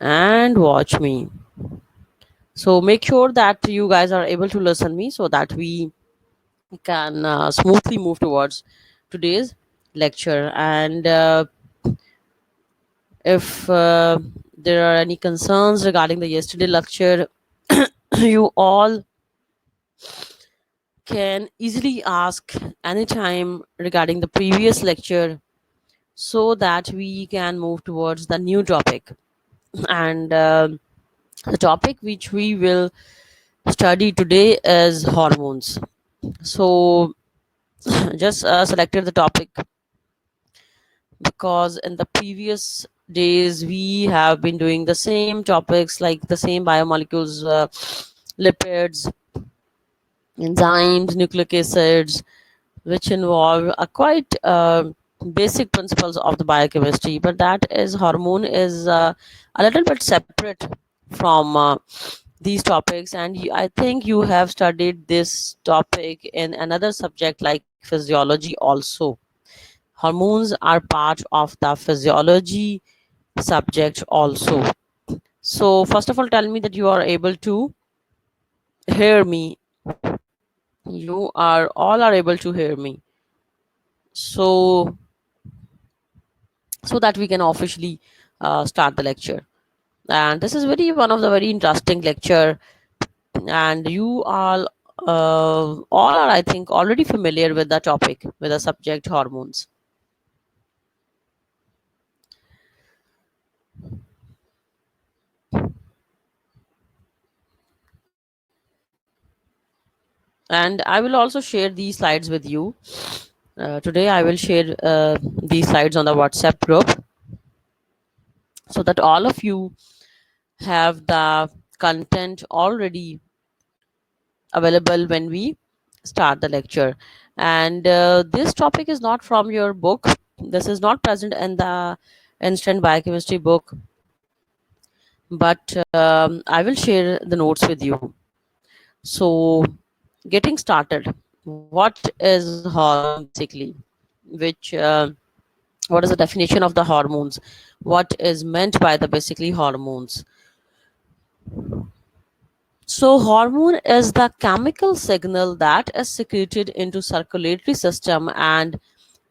and watch me. So make sure that you guys are able to listen me so that we can smoothly move towards today's lecture. And if there are any concerns regarding the yesterday lecture, you all can easily ask anytime regarding the previous lecture so that we can move towards the new topic. And the topic which we will study today is hormones. So just selected the topic because in the previous days we have been doing the same topics like the same biomolecules, lipids, enzymes, nucleic acids, which involve a quite basic principles of the biochemistry, but that is hormone is a little bit separate from these topics. And I think you have studied this topic in another subject like physiology also. Hormones are part of the physiology subject also. So first of all, tell me that you are able to hear me. You are all are able to hear me. So so that we can officially start the lecture. And this is very one of the very interesting lecture, and you all are, I think, already familiar with the topic, with the subject hormones. And I will also share these slides with you. Today I will share these slides on the WhatsApp group so that all of you have the content already available when we start the lecture. And this topic is not from your book. This is not present in the instant biochemistry book, but I will share the notes with you. So getting started, what is hormone basically, which what is the definition of the hormones, what is meant by the basically hormones. So hormone is the chemical signal that is secreted into circulatory system and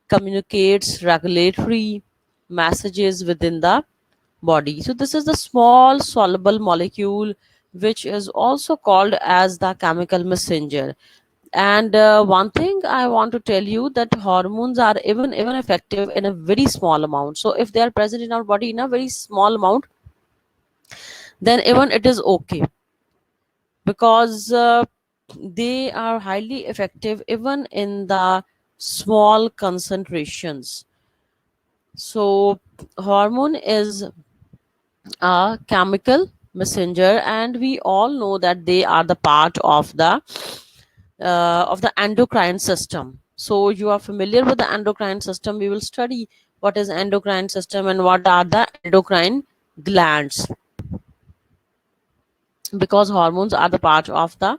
communicates regulatory messages within the body. So this is the small soluble molecule which is also called as the chemical messenger. And one thing I want to tell you that hormones are even effective in a very small amount. So if they are present in our body in a very small amount, then even it is okay, because they are highly effective even in the small concentrations. So hormone is a chemical messenger, and we all know that they are the part of the endocrine system. So you are familiar with the endocrine system. We will study what is endocrine system and what are the endocrine glands, because hormones are the part of the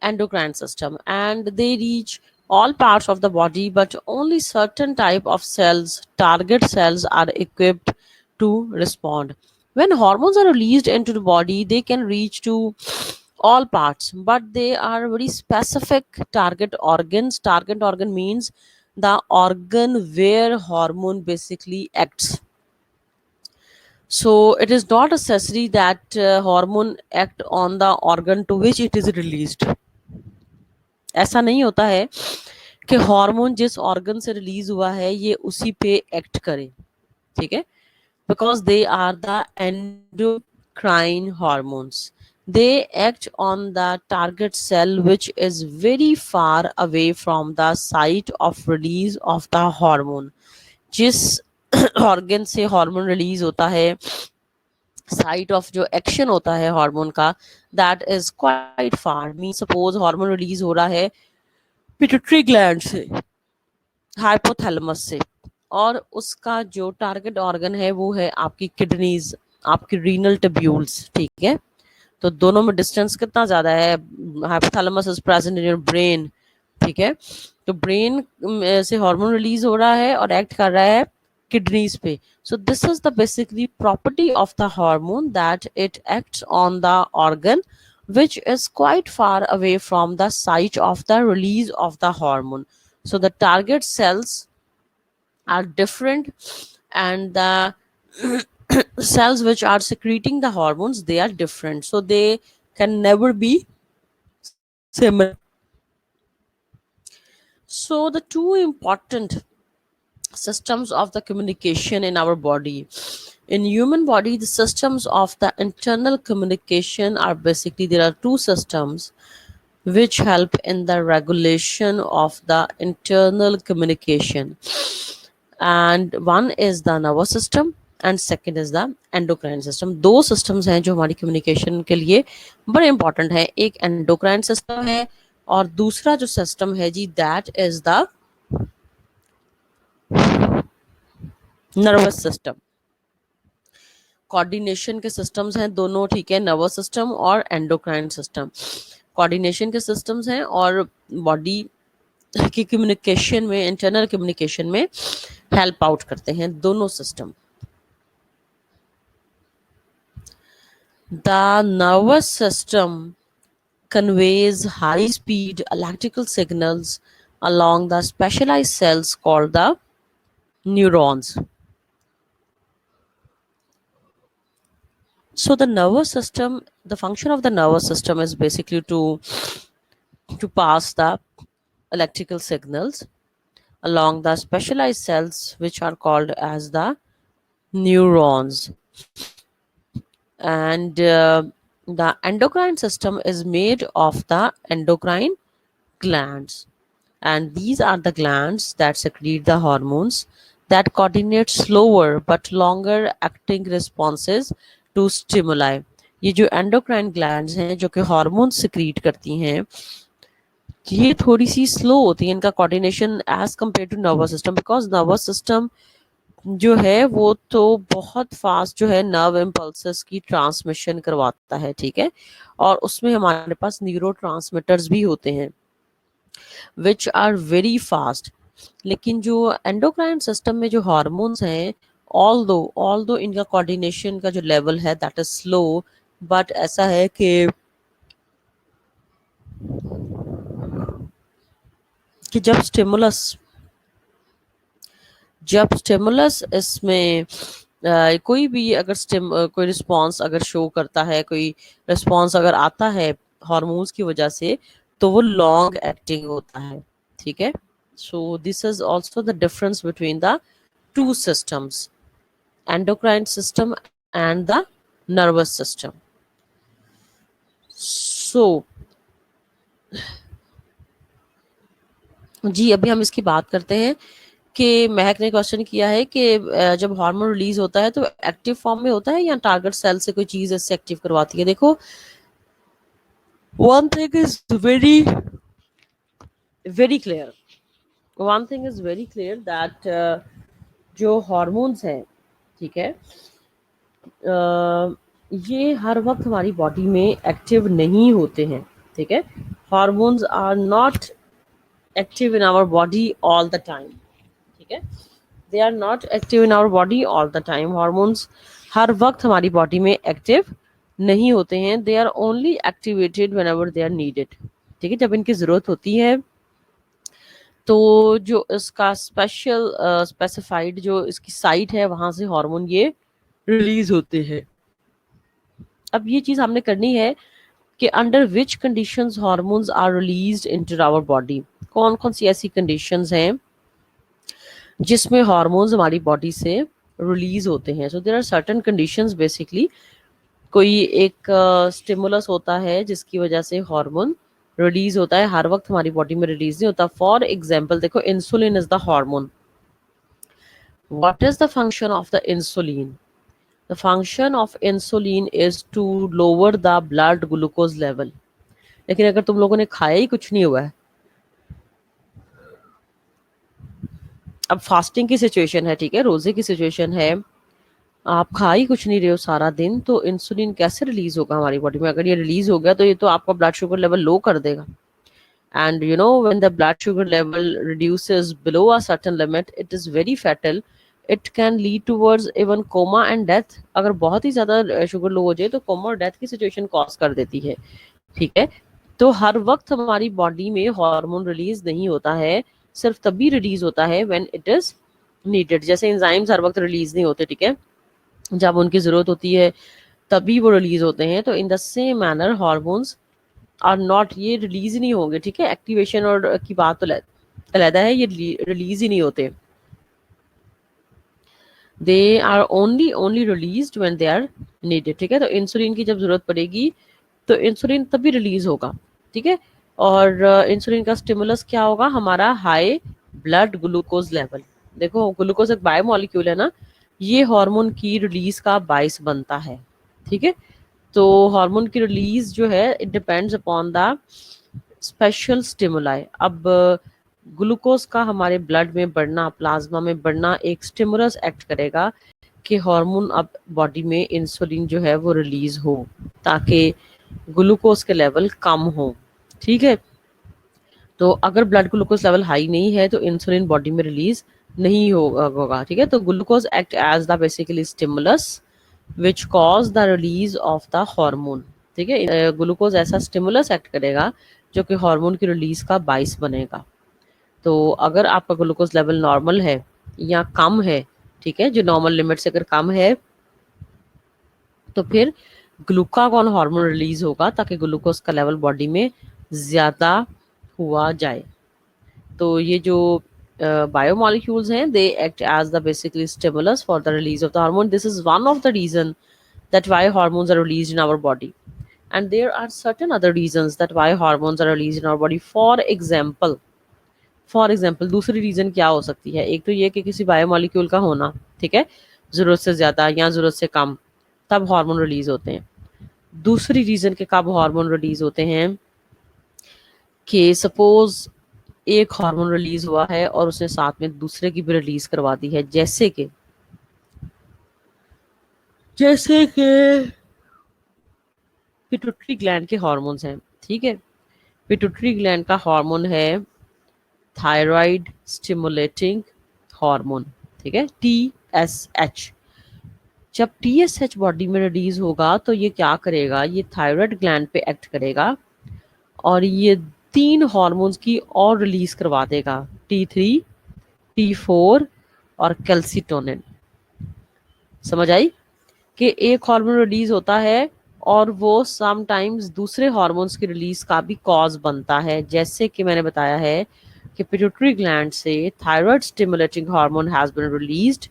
endocrine system and they reach all parts of the body, but only certain type of cells, target cells, are equipped to respond. When hormones are released into the body, they can reach to all parts, but they are very specific target organs. Target organ means the organ where hormone basically acts. So it is not necessary that hormone act on the organ to which it is released. ऐसा नहीं होता है कि hormone जिस organ से release हुआ है ये उसी पे एक्ट करे, ठीक है, because they are the endocrine hormones. They act on the target cell which is very far away from the site of release of the hormone. जिस ऑर्गन से हार्मोन रिलीज होता है, साइट ऑफ जो action होता है hormone का, that is quite far. Mean suppose hormone release हो रहा है पिट्यूटरी ग्लैंड से, हाइपोथैलेमस से, और उसका जो टारगेट ऑर्गन है वो है आपकी किडनीज, आपकी रीनल ट्यूब्यूल्स, ठीक है. तो दोनों में डिस्टेंस कितना ज्यादा है. Hypothalamus is present in your brain, ठीक है. तो ब्रेन से हार्मोन रिलीज हो रहा है और एक्ट कर रहा है kidneys पे. So this is the basically property of the hormone, that it acts on the organ which is quite far away from the site of the release of the hormone. So the target cells are different, and the cells which are secreting the hormones, they are different, so they can never be similar. So the two important systems of the communication in our body, in human body, the systems of the internal communication are basically, there are two systems which help in the regulation of the internal communication, and one is the nervous system and second is the endocrine system. दो systems हैं जो हमारी communication के लिए बड़े important है. एक endocrine system है और दूसरा जो system है जी, that is the nervous system. Coordination के सिस्टम्स हैं दोनों, ठीक है, नर्वस सिस्टम और एंडोक्राइन सिस्टम कोऑर्डिनेशन के सिस्टम्स हैं और बॉडी की कम्युनिकेशन में, इंटरनल कम्युनिकेशन में हेल्प आउट करते हैं दोनों system. The nervous system conveys high speed electrical signals along the specialized cells called the neurons. So the nervous system, the function of the nervous system is basically to pass the electrical signals along the specialized cells which are called as the neurons. And the endocrine system is made of the endocrine glands, and these are the glands that secrete the hormones that coordinate slower but longer acting responses to stimuli. ये जो endocrine glands हैं जो कि hormones secrete करती हैं, ये थोड़ी सी slow होती है इनका coordination as compared to nervous system, because nervous system जो है वो तो बहुत फास्ट जो है नर्व इम्पल्सेस की ट्रांसमिशन करवाता है, ठीक है, और उसमें हमारे पास न्यूरो ट्रांसमीटर्स भी होते हैं विच आर वेरी फास्ट. लेकिन जो एंडोक्राइन सिस्टम में जो हार्मोन्स हैं, ऑल दो इनका कोऑर्डिनेशन का जो लेवल है दैट इज स्लो, बट ऐसा है कि जब स्टिमुलस इसमें कोई भी अगर कोई रिस्पांस अगर शो करता है, कोई रिस्पांस अगर आता है हार्मोन्स की वजह से, तो वो लॉन्ग एक्टिंग होता है, ठीक है. So this is also the difference between the two systems, endocrine system and the nervous system. So जी, अभी हम इसकी बात करते हैं कि महक ने क्वेश्चन किया है कि जब हार्मोन रिलीज होता है तो एक्टिव फॉर्म में होता है या टारगेट सेल से कोई चीज इससे एक्टिव करवाती है. देखो, one thing is very clear that जो हार्मोन्स हैं, ठीक है, ये हर वक्त हमारी बॉडी में एक्टिव नहीं होते हैं, ठीक है. Hormones are not active in our body all the time, ठीक है. They are not active in our body all the time. Hormones हर वक्त हमारी बॉडी में एक्टिव नहीं होते हैं. They are only activated whenever they are needed, ठीक है, जब इनकी जरूरत होती है. तो जो इसका स्पेसिफाइड जो इसकी साइट है वहां से हार्मोन ये रिलीज होते हैं. अब ये चीज हमने करनी है कि under which conditions hormones are released into our body. कौन कौन सी ऐसी कंडीशंस हैं जिसमें हार्मोन्स हमारी बॉडी से रिलीज होते हैं. So there are certain conditions. Basically कोई एक स्टिमुलस होता है जिसकी वजह से हार्मोन रिलीज होता है, हर वक्त हमारी बॉडी में रिलीज नहीं होता. फॉर एग्जाम्पल देखो, insulin is the hormone. What is the function of the insulin? The function of insulin is to lower the blood glucose level. लेकिन अगर तुम लोगों ने खाया ही कुछ नहीं हुआ है, अब फास्टिंग की सिचुएशन है, ठीक है, रोजे की सिचुएशन है, आप खा ही कुछ नहीं रहे हो सारा दिन, तो इंसुलिन कैसे रिलीज होगा हमारी बॉडी में? अगर ये रिलीज हो गया तो ये तो आपका ब्लड शुगर लेवल लो कर देगा. And you know when the blood sugar level reduces below a certain limit, it is very fatal. It can lead towards even coma and death. अगर बहुत ही ज्यादा शुगर लो हो जाए तो कोमा और death की सिचुएशन कॉज कर देती है, ठीक है। तो हर वक्त हमारी बॉडी में हार्मोन रिलीज नहीं होता है, सिर्फ तभी रिलीज होता है व्हेन इट इज नीडेड। जैसे एंजाइम्स हर वक्त रिलीज नहीं होते, ठीक है, जब उनकी जरूरत होती है तभी वो रिलीज होते हैं। तो in the same manner hormones are not, ये रिलीज ही नहीं होंगे, ठीक है। एक्टिवेशन और की बात तो अलहदा है, ये रिलीज ही नहीं होते। They are only only release when they are needed, ठीक है। तो इंसुलिन की जब जरूरत पड़ेगी तो इंसुलिन तभी रिलीज होगा, ठीक है। और इंसुलिन का स्टिमुलस क्या होगा, हमारा हाई ब्लड ग्लूकोज लेवल। देखो ग्लूकोज एक बायोमोलिक्यूल है ना, ये हार्मोन की रिलीज का बाइस बनता है, ठीक है। तो हार्मोन की रिलीज जो है it depends upon the special stimuli. अब ग्लूकोज का हमारे ब्लड में बढ़ना, प्लाज्मा में बढ़ना एक स्टिमुलस एक्ट करेगा कि हार्मोन अब बॉडी में इंसुलिन जो है वो रिलीज हो, ताकि ग्लूकोज के लेवल कम हो, ठीक है। तो अगर ब्लड ग्लूकोज लेवल हाई नहीं है तो इंसुलिन बॉडी में रिलीज नहीं होगा, ठीक है। तो glucose act as the basically stimulus which cause the release of the hormone, ठीक है। ग्लूकोज ऐसा स्टिमुलस एक्ट करेगा जो कि हार्मोन की रिलीज का बाइस बनेगा। तो अगर आपका ग्लूकोज लेवल नॉर्मल है या कम है, ठीक है, जो नॉर्मल लिमिट से अगर कम है, तो फिर ग्लूकागॉन हार्मोन रिलीज होगा ताकि ग्लूकोज का लेवल बॉडी में ज्यादा हुआ जाए। तो ये जो बायोमोलिक्यूल्स हैं they act as the basically stimulus for the release of the hormone. This is one of the reason that why hormones are released in our body, and there are certain other reasons that why hormones are released in our body. For example दूसरी reason क्या हो सकती है, एक तो ये कि किसी बायोमोलिक्यूल का होना, ठीक है, जरूरत से ज्यादा या जरूरत से कम, तब हार्मोन रिलीज होते हैं। दूसरी रीजन के कब हार्मोन रिलीज होते हैं कि सपोज एक हार्मोन रिलीज हुआ है और उसने साथ में दूसरे की भी रिलीज करवा दी है, जैसे कि पिट्यूटरी ग्लैंड के हार्मोन्स हैं, ठीक है। पिट्यूटरी ग्लैंड का हार्मोन है थायराइड स्टिमुलेटिंग हार्मोन, ठीक है, TSH। जब TSH बॉडी में रिलीज होगा तो ये क्या करेगा, ये थायराइड ग्लैंड पे एक्ट करेगा और ये तीन हार्मोन्स की और रिलीज करवा देगा, T3, T4 और कैल्सिटोनिन। समझ आई कि एक हार्मोन रिलीज होता है और वो समटाइम्स दूसरे हार्मोन्स की रिलीज का भी कॉज बनता है। जैसे कि मैंने बताया है कि पिट्यूटरी ग्लैंड से thyroid stimulating hormone has been released,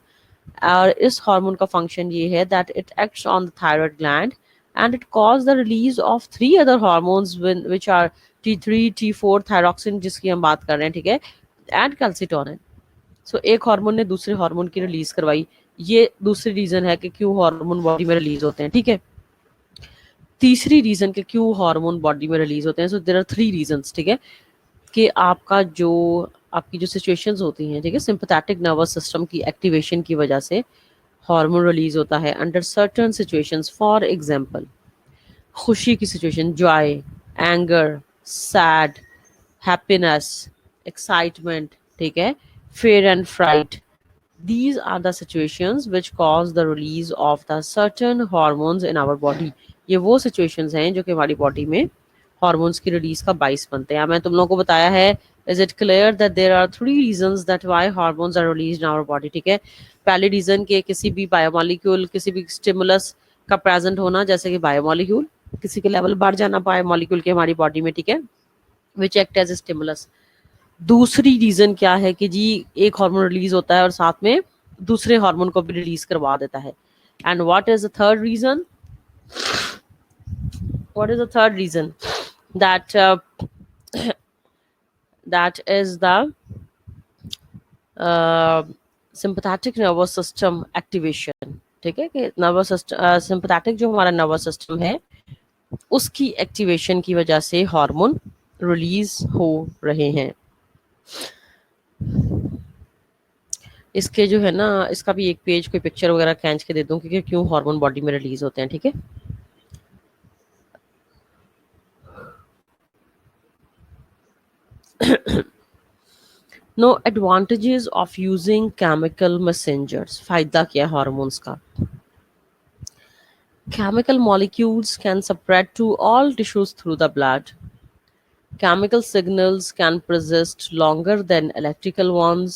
और इस हार्मोन का फंक्शन ये है that it acts on the thyroid gland and it cause the release of three other hormones which are T3, T4, thyroxine जिसकी हम बात कर रहे हैं, ठीक है, एंड कैल्सिटोनिन। सो एक हार्मोन ने दूसरे हार्मोन की रिलीज करवाई, ये दूसरी रीजन है कि क्यों हार्मोन बॉडी में रिलीज होते हैं, ठीक है। तीसरी रीजन के क्यों हार्मोन बॉडी में रिलीज होते हैं, so there are three reasons, ठीक है, कि आपकी जो सिचुएशंस होती हैं, ठीक है, सिंपैथेटिक नर्वस सिस्टम की एक्टिवेशन की वजह से हार्मोन रिलीज होता है under certain situations. For example खुशी की situation, Joy, anger, sad, happiness, excitement, ठीक है, fear and fright. These are the situations which cause the release of the certain hormones in our body. ये वो situations हैं जो कि हमारी बॉडी में हॉर्मोन्स की रिलीज का बाइस बनते हैं। मैं तुम लोगों को बताया है, is it clear that there are three reasons that why hormones are released in our body, ठीक है। पहली रीजन के किसी भी बायोमोलिक्यूल, किसी भी स्टिमुलस का प्रेजेंट होना, जैसे कि बायोमोलिक्यूल किसी के लेवल बढ़ जाना बायोमोलिक्यूल के हमारी बॉडी में, ठीक है, which act as a stimulus. दूसरी रीजन क्या है कि जी एक हार्मोन रिलीज होता है और साथ में दूसरे हार्मोन को भी रिलीज करवा देता है। And what is the third reason, what is the third reason, that that is the sympathetic nervous system activation, ठीक है, कि नर्वस सिस्टम सिंपैथेटिक जो हमारा नर्वस सिस्टम है उसकी एक्टिवेशन की वजह से हार्मोन रिलीज हो रहे हैं। इसके जो है ना, इसका भी एक पेज कोई पिक्चर वगैरह खींच के दे दूं क्योंकि क्यों हार्मोन बॉडी में रिलीज होते हैं, ठीक है। No advantages of using chemical messengers, फायदा क्या है हार्मोन्स का? Chemical molecules can spread to all tissues through the blood. Chemical signals can persist longer than electrical ones,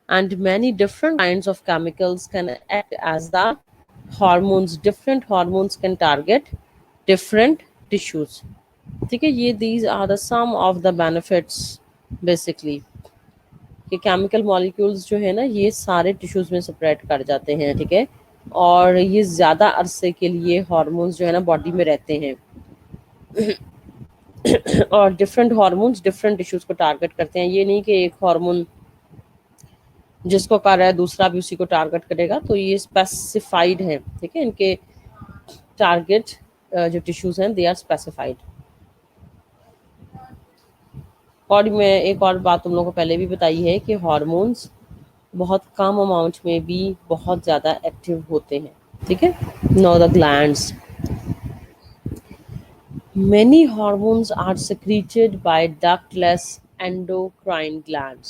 and many different kinds of chemicals can act as the hormones. Different hormones can target different tissues. ठीक है, ये these are the some of the benefits basically, कि chemical molecules जो है ना ये सारे tissues में स्प्रेड कर जाते हैं, ठीक है, और ये ज़्यादा अरसे के लिए हार्मोन्स जो है ना बॉडी में रहते हैं और डिफरेंट हार्मोन्स डिफरेंट टिश्यूज को टारगेट करते हैं। ये नहीं कि एक हार्मोन जिसको कर रहा है दूसरा भी उसी को टारगेट करेगा, तो ये स्पेसिफाइड है, ठीक है, इनके टारगेट जो टिश्यूज हैं दे आर स्पेसिफाइड। और मैं एक और बात तुम लोगों को पहले भी बताई है कि हार्मोन्स बहुत कम अमाउंट में भी बहुत ज़्यादा एक्टिव होते हैं, ठीक है। Know the glands, many hormones are secreted by ductless endocrine glands,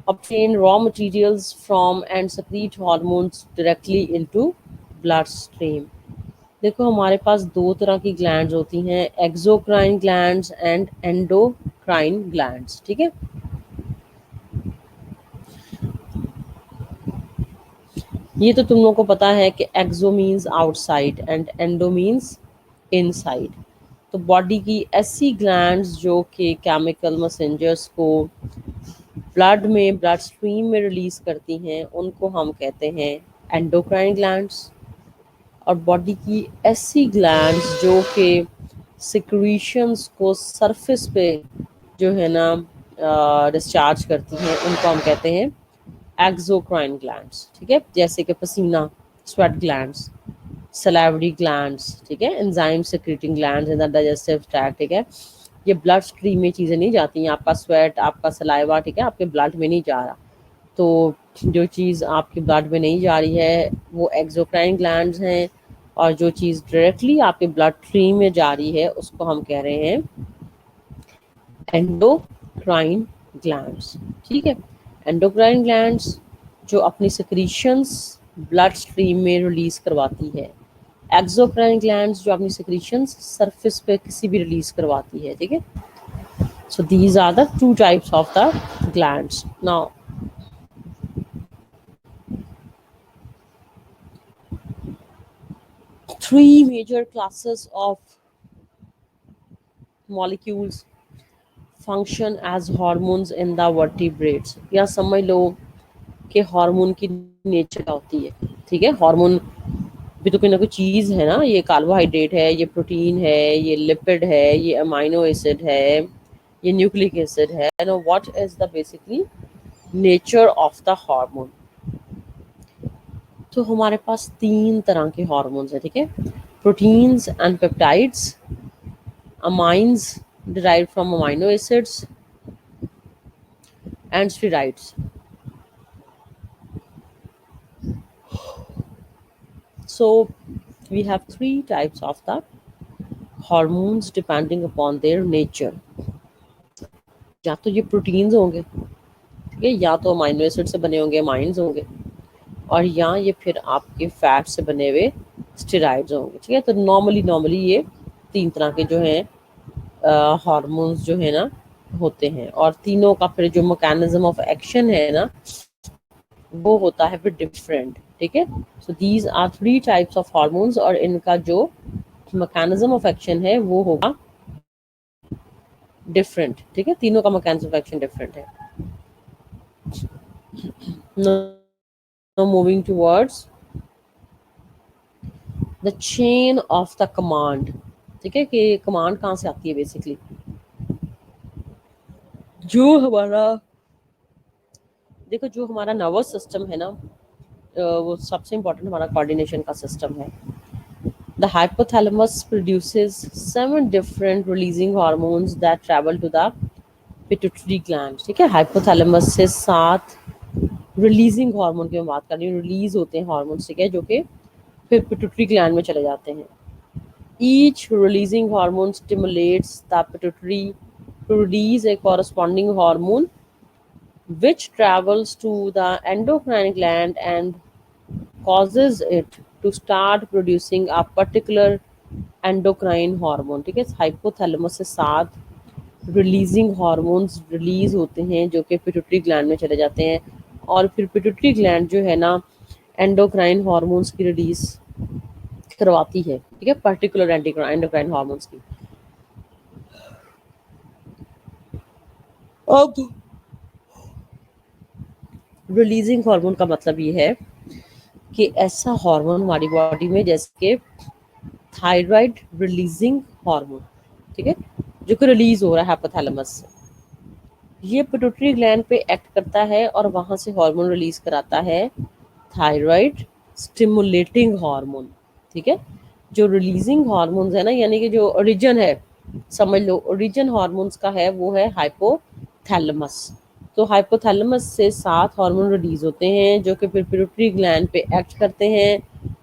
obtain raw materials from and secrete hormones directly into bloodstream। देखो हमारे पास दो तरह की ग्लैंड्स होती हैं, exocrine glands and endocrine glands, ठीक है। ये तो तुम लोगों को पता है कि exo means outside and endo means inside. तो बॉडी की ऐसी ग्लैंड्स जो कि केमिकल मैसेंजर्स को ब्लड में ब्लड स्ट्रीम में रिलीज करती हैं उनको हम कहते हैं एंडोक्राइन ग्लैंड्स। और बॉडी की ऐसी ग्लैंड्स जो कि सिक्रीशंस को सरफेस पे जो है ना डिस्चार्ज करती हैं उनको हम कहते हैं एक्सोक्राइन ग्लैंड्स, ठीक है। जैसे कि पसीना, स्वेट ग्लैंड्स, सलाइवरी ग्लैंड्स, ठीक है, enzyme secreting glands in the digestive tract, ठीक है। ये ब्लड स्ट्रीम में चीज़ें नहीं जाती हैं, आपका स्वेट आपका सलाइवा, ठीक है, आपके ब्लड में नहीं जा रहा। तो जो चीज़ आपके ब्लड में नहीं जा रही है वो एक्सोक्राइन ग्लैंड्स हैं, और जो चीज़ डायरेक्टली आपके ब्लड स्ट्रीम में जा रही है उसको हम कह रहे हैं एंडोक्राइन ग्लैंड्स, ठीक है। एंडोक्राइन ग्लैंड्स जो अपनी सिक्रीशंस ब्लड स्ट्रीम में रिलीज करवाती है, एक्सोक्राइन ग्लैंड्स जो अपनी सिक्रीशंस सरफेस पे किसी भी रिलीज करवाती है, ठीक है। So these are the two types of the glands. Now three major classes of molecules function as hormones in the vertebrates। या समझ लो कि हार्मोन की नेचर होती है, ठीक है। हार्मोन भी तो कोई ना कोई चीज है ना, ये कार्बोहाइड्रेट है, ये प्रोटीन है, ये लिपिड है, ये अमाइनो एसिड है, ये न्यूक्लिक एसिड है। Know what is the basically nature of the hormone. तो हमारे पास तीन तरह के हार्मोन्स है, ठीक है। Proteins and peptides, amines derived from amino acids, and steroids। So we have three types of the hormones depending upon their nature। या तो ये प्रोटीन्स होंगे, ठीक है, या तो अमाइनो एसिड से बने होंगे, अमाइंस होंगे, और या ये फिर आपके फैट से बने हुए स्टेरॉइड्स होंगे, ठीक है। तो नॉर्मली ये तीन तरह के जो हैं हार्मोन्स जो है ना होते हैं, और तीनों का फिर जो मैकेनिज्म ऑफ एक्शन है ना वो होता है फिर डिफरेंट, ठीक है। So these are three types of hormones, और इनका जो मैकेनिज्म ऑफ एक्शन है वो होगा डिफरेंट, ठीक है। तीनों का मैकेनिज्म ऑफ एक्शन डिफरेंट है। Now moving towards the chain of the command, ठीक है, कि कमांड कहाँ से आती है बेसिकली। जो हमारा देखो जो हमारा नर्वस सिस्टम है ना वो सबसे इम्पोर्टेंट हमारा कोऑर्डिनेशन का सिस्टम है। The hypothalamus produces 7 different releasing hormones that travel to the pituitary gland, ठीक है। हाइपोथैलेमस से 7 रिलीजिंग हार्मोन की मैं बात कर रही हूँ, रिलीज होते हैं हार्मोन्स, ठीक है, जो कि फिर पिट्यूटरी ग्लैंड में चले जाते हैं। Each releasing hormone stimulates the pituitary to release a corresponding hormone which travels to the endocrine gland and causes it to start producing a particular endocrine hormone. ठीक है, हाइपोथैलेमस से साथ रिलीजिंग हार्मोन्स रिलीज होते हैं जो कि pituitary gland में चले जाते हैं, और फिर पिट्यूटरी ग्लैंड जो है ना एंडोक्राइन हार्मोन्स की रिलीज करवाती है। ठीक है, पर्टिकुलर एंडोक्राइन हार्मोन्स की। अब रिलीजिंग हार्मोन का मतलब ये है कि ऐसा हार्मोन हमारी बॉडी में जैसे कि थायराइड रिलीजिंग हार्मोन, ठीक है, जो कि रिलीज हो रहा है हाइपोथैलेमस से, ये पिट्यूटरी ग्लैंड पे एक्ट करता है और वहां से हार्मोन रिलीज कराता है, थायराइड स्टिमुलेटिंग हार्मोन। ठीक है, जो रिलीजिंग हार्मोन्स है ना, यानी कि जो ओरिजिन है, समझ लो ओरिजिन हार्मोन्स का है वो है हाइपोथैलेमस। तो हाइपोथैलेमस से 7 हार्मोन रिलीज होते हैं जो कि फिर पिट्यूटरी ग्लैंड पे एक्ट करते हैं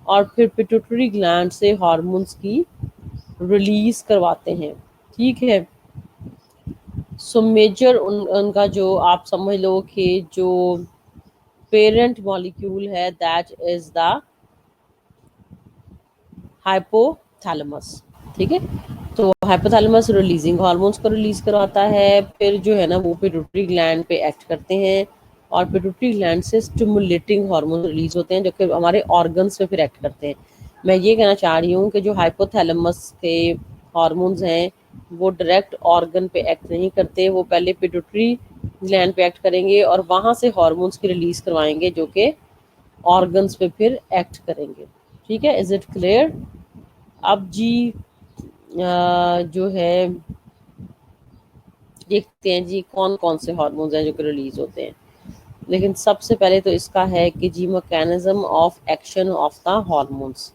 और फिर पिट्यूटरी ग्लैंड से हार्मोन्स की रिलीज करवाते हैं। ठीक है, सो मेजर उनका जो आप समझ लो कि जो पेरेंट मॉलिक्यूल है दैट इज द हाइपोथैलेमस। ठीक है, तो हाइपोथैलेमस रिलीजिंग हार्मोन्स को रिलीज करवाता है, फिर जो है ना वो पिट्यूटरी ग्लैंड पे एक्ट करते हैं और पिट्यूटरी ग्लैंड से स्टिमुलेटिंग हार्मोन रिलीज होते हैं जो कि हमारे ऑर्गन्स पे फिर एक्ट करते हैं। मैं ये कहना चाह रही हूँ कि जो हाइपोथैलेमस के हार्मोन्स हैं वो डायरेक्ट ऑर्गन पे एक्ट नहीं करते, वो पहले पिट्यूटरी ग्लैंड पे एक्ट करेंगे और वहां से हार्मोन्स की रिलीज करवाएंगे जो कि ऑर्गन्स पे फिर एक्ट करेंगे। ठीक है, इज इट क्लियर? अब जी जो है देखते हैं जी कौन कौन से हार्मोन्स हैं जो कि रिलीज होते हैं। लेकिन सबसे पहले तो इसका है कि जी mechanism of action of the hormones.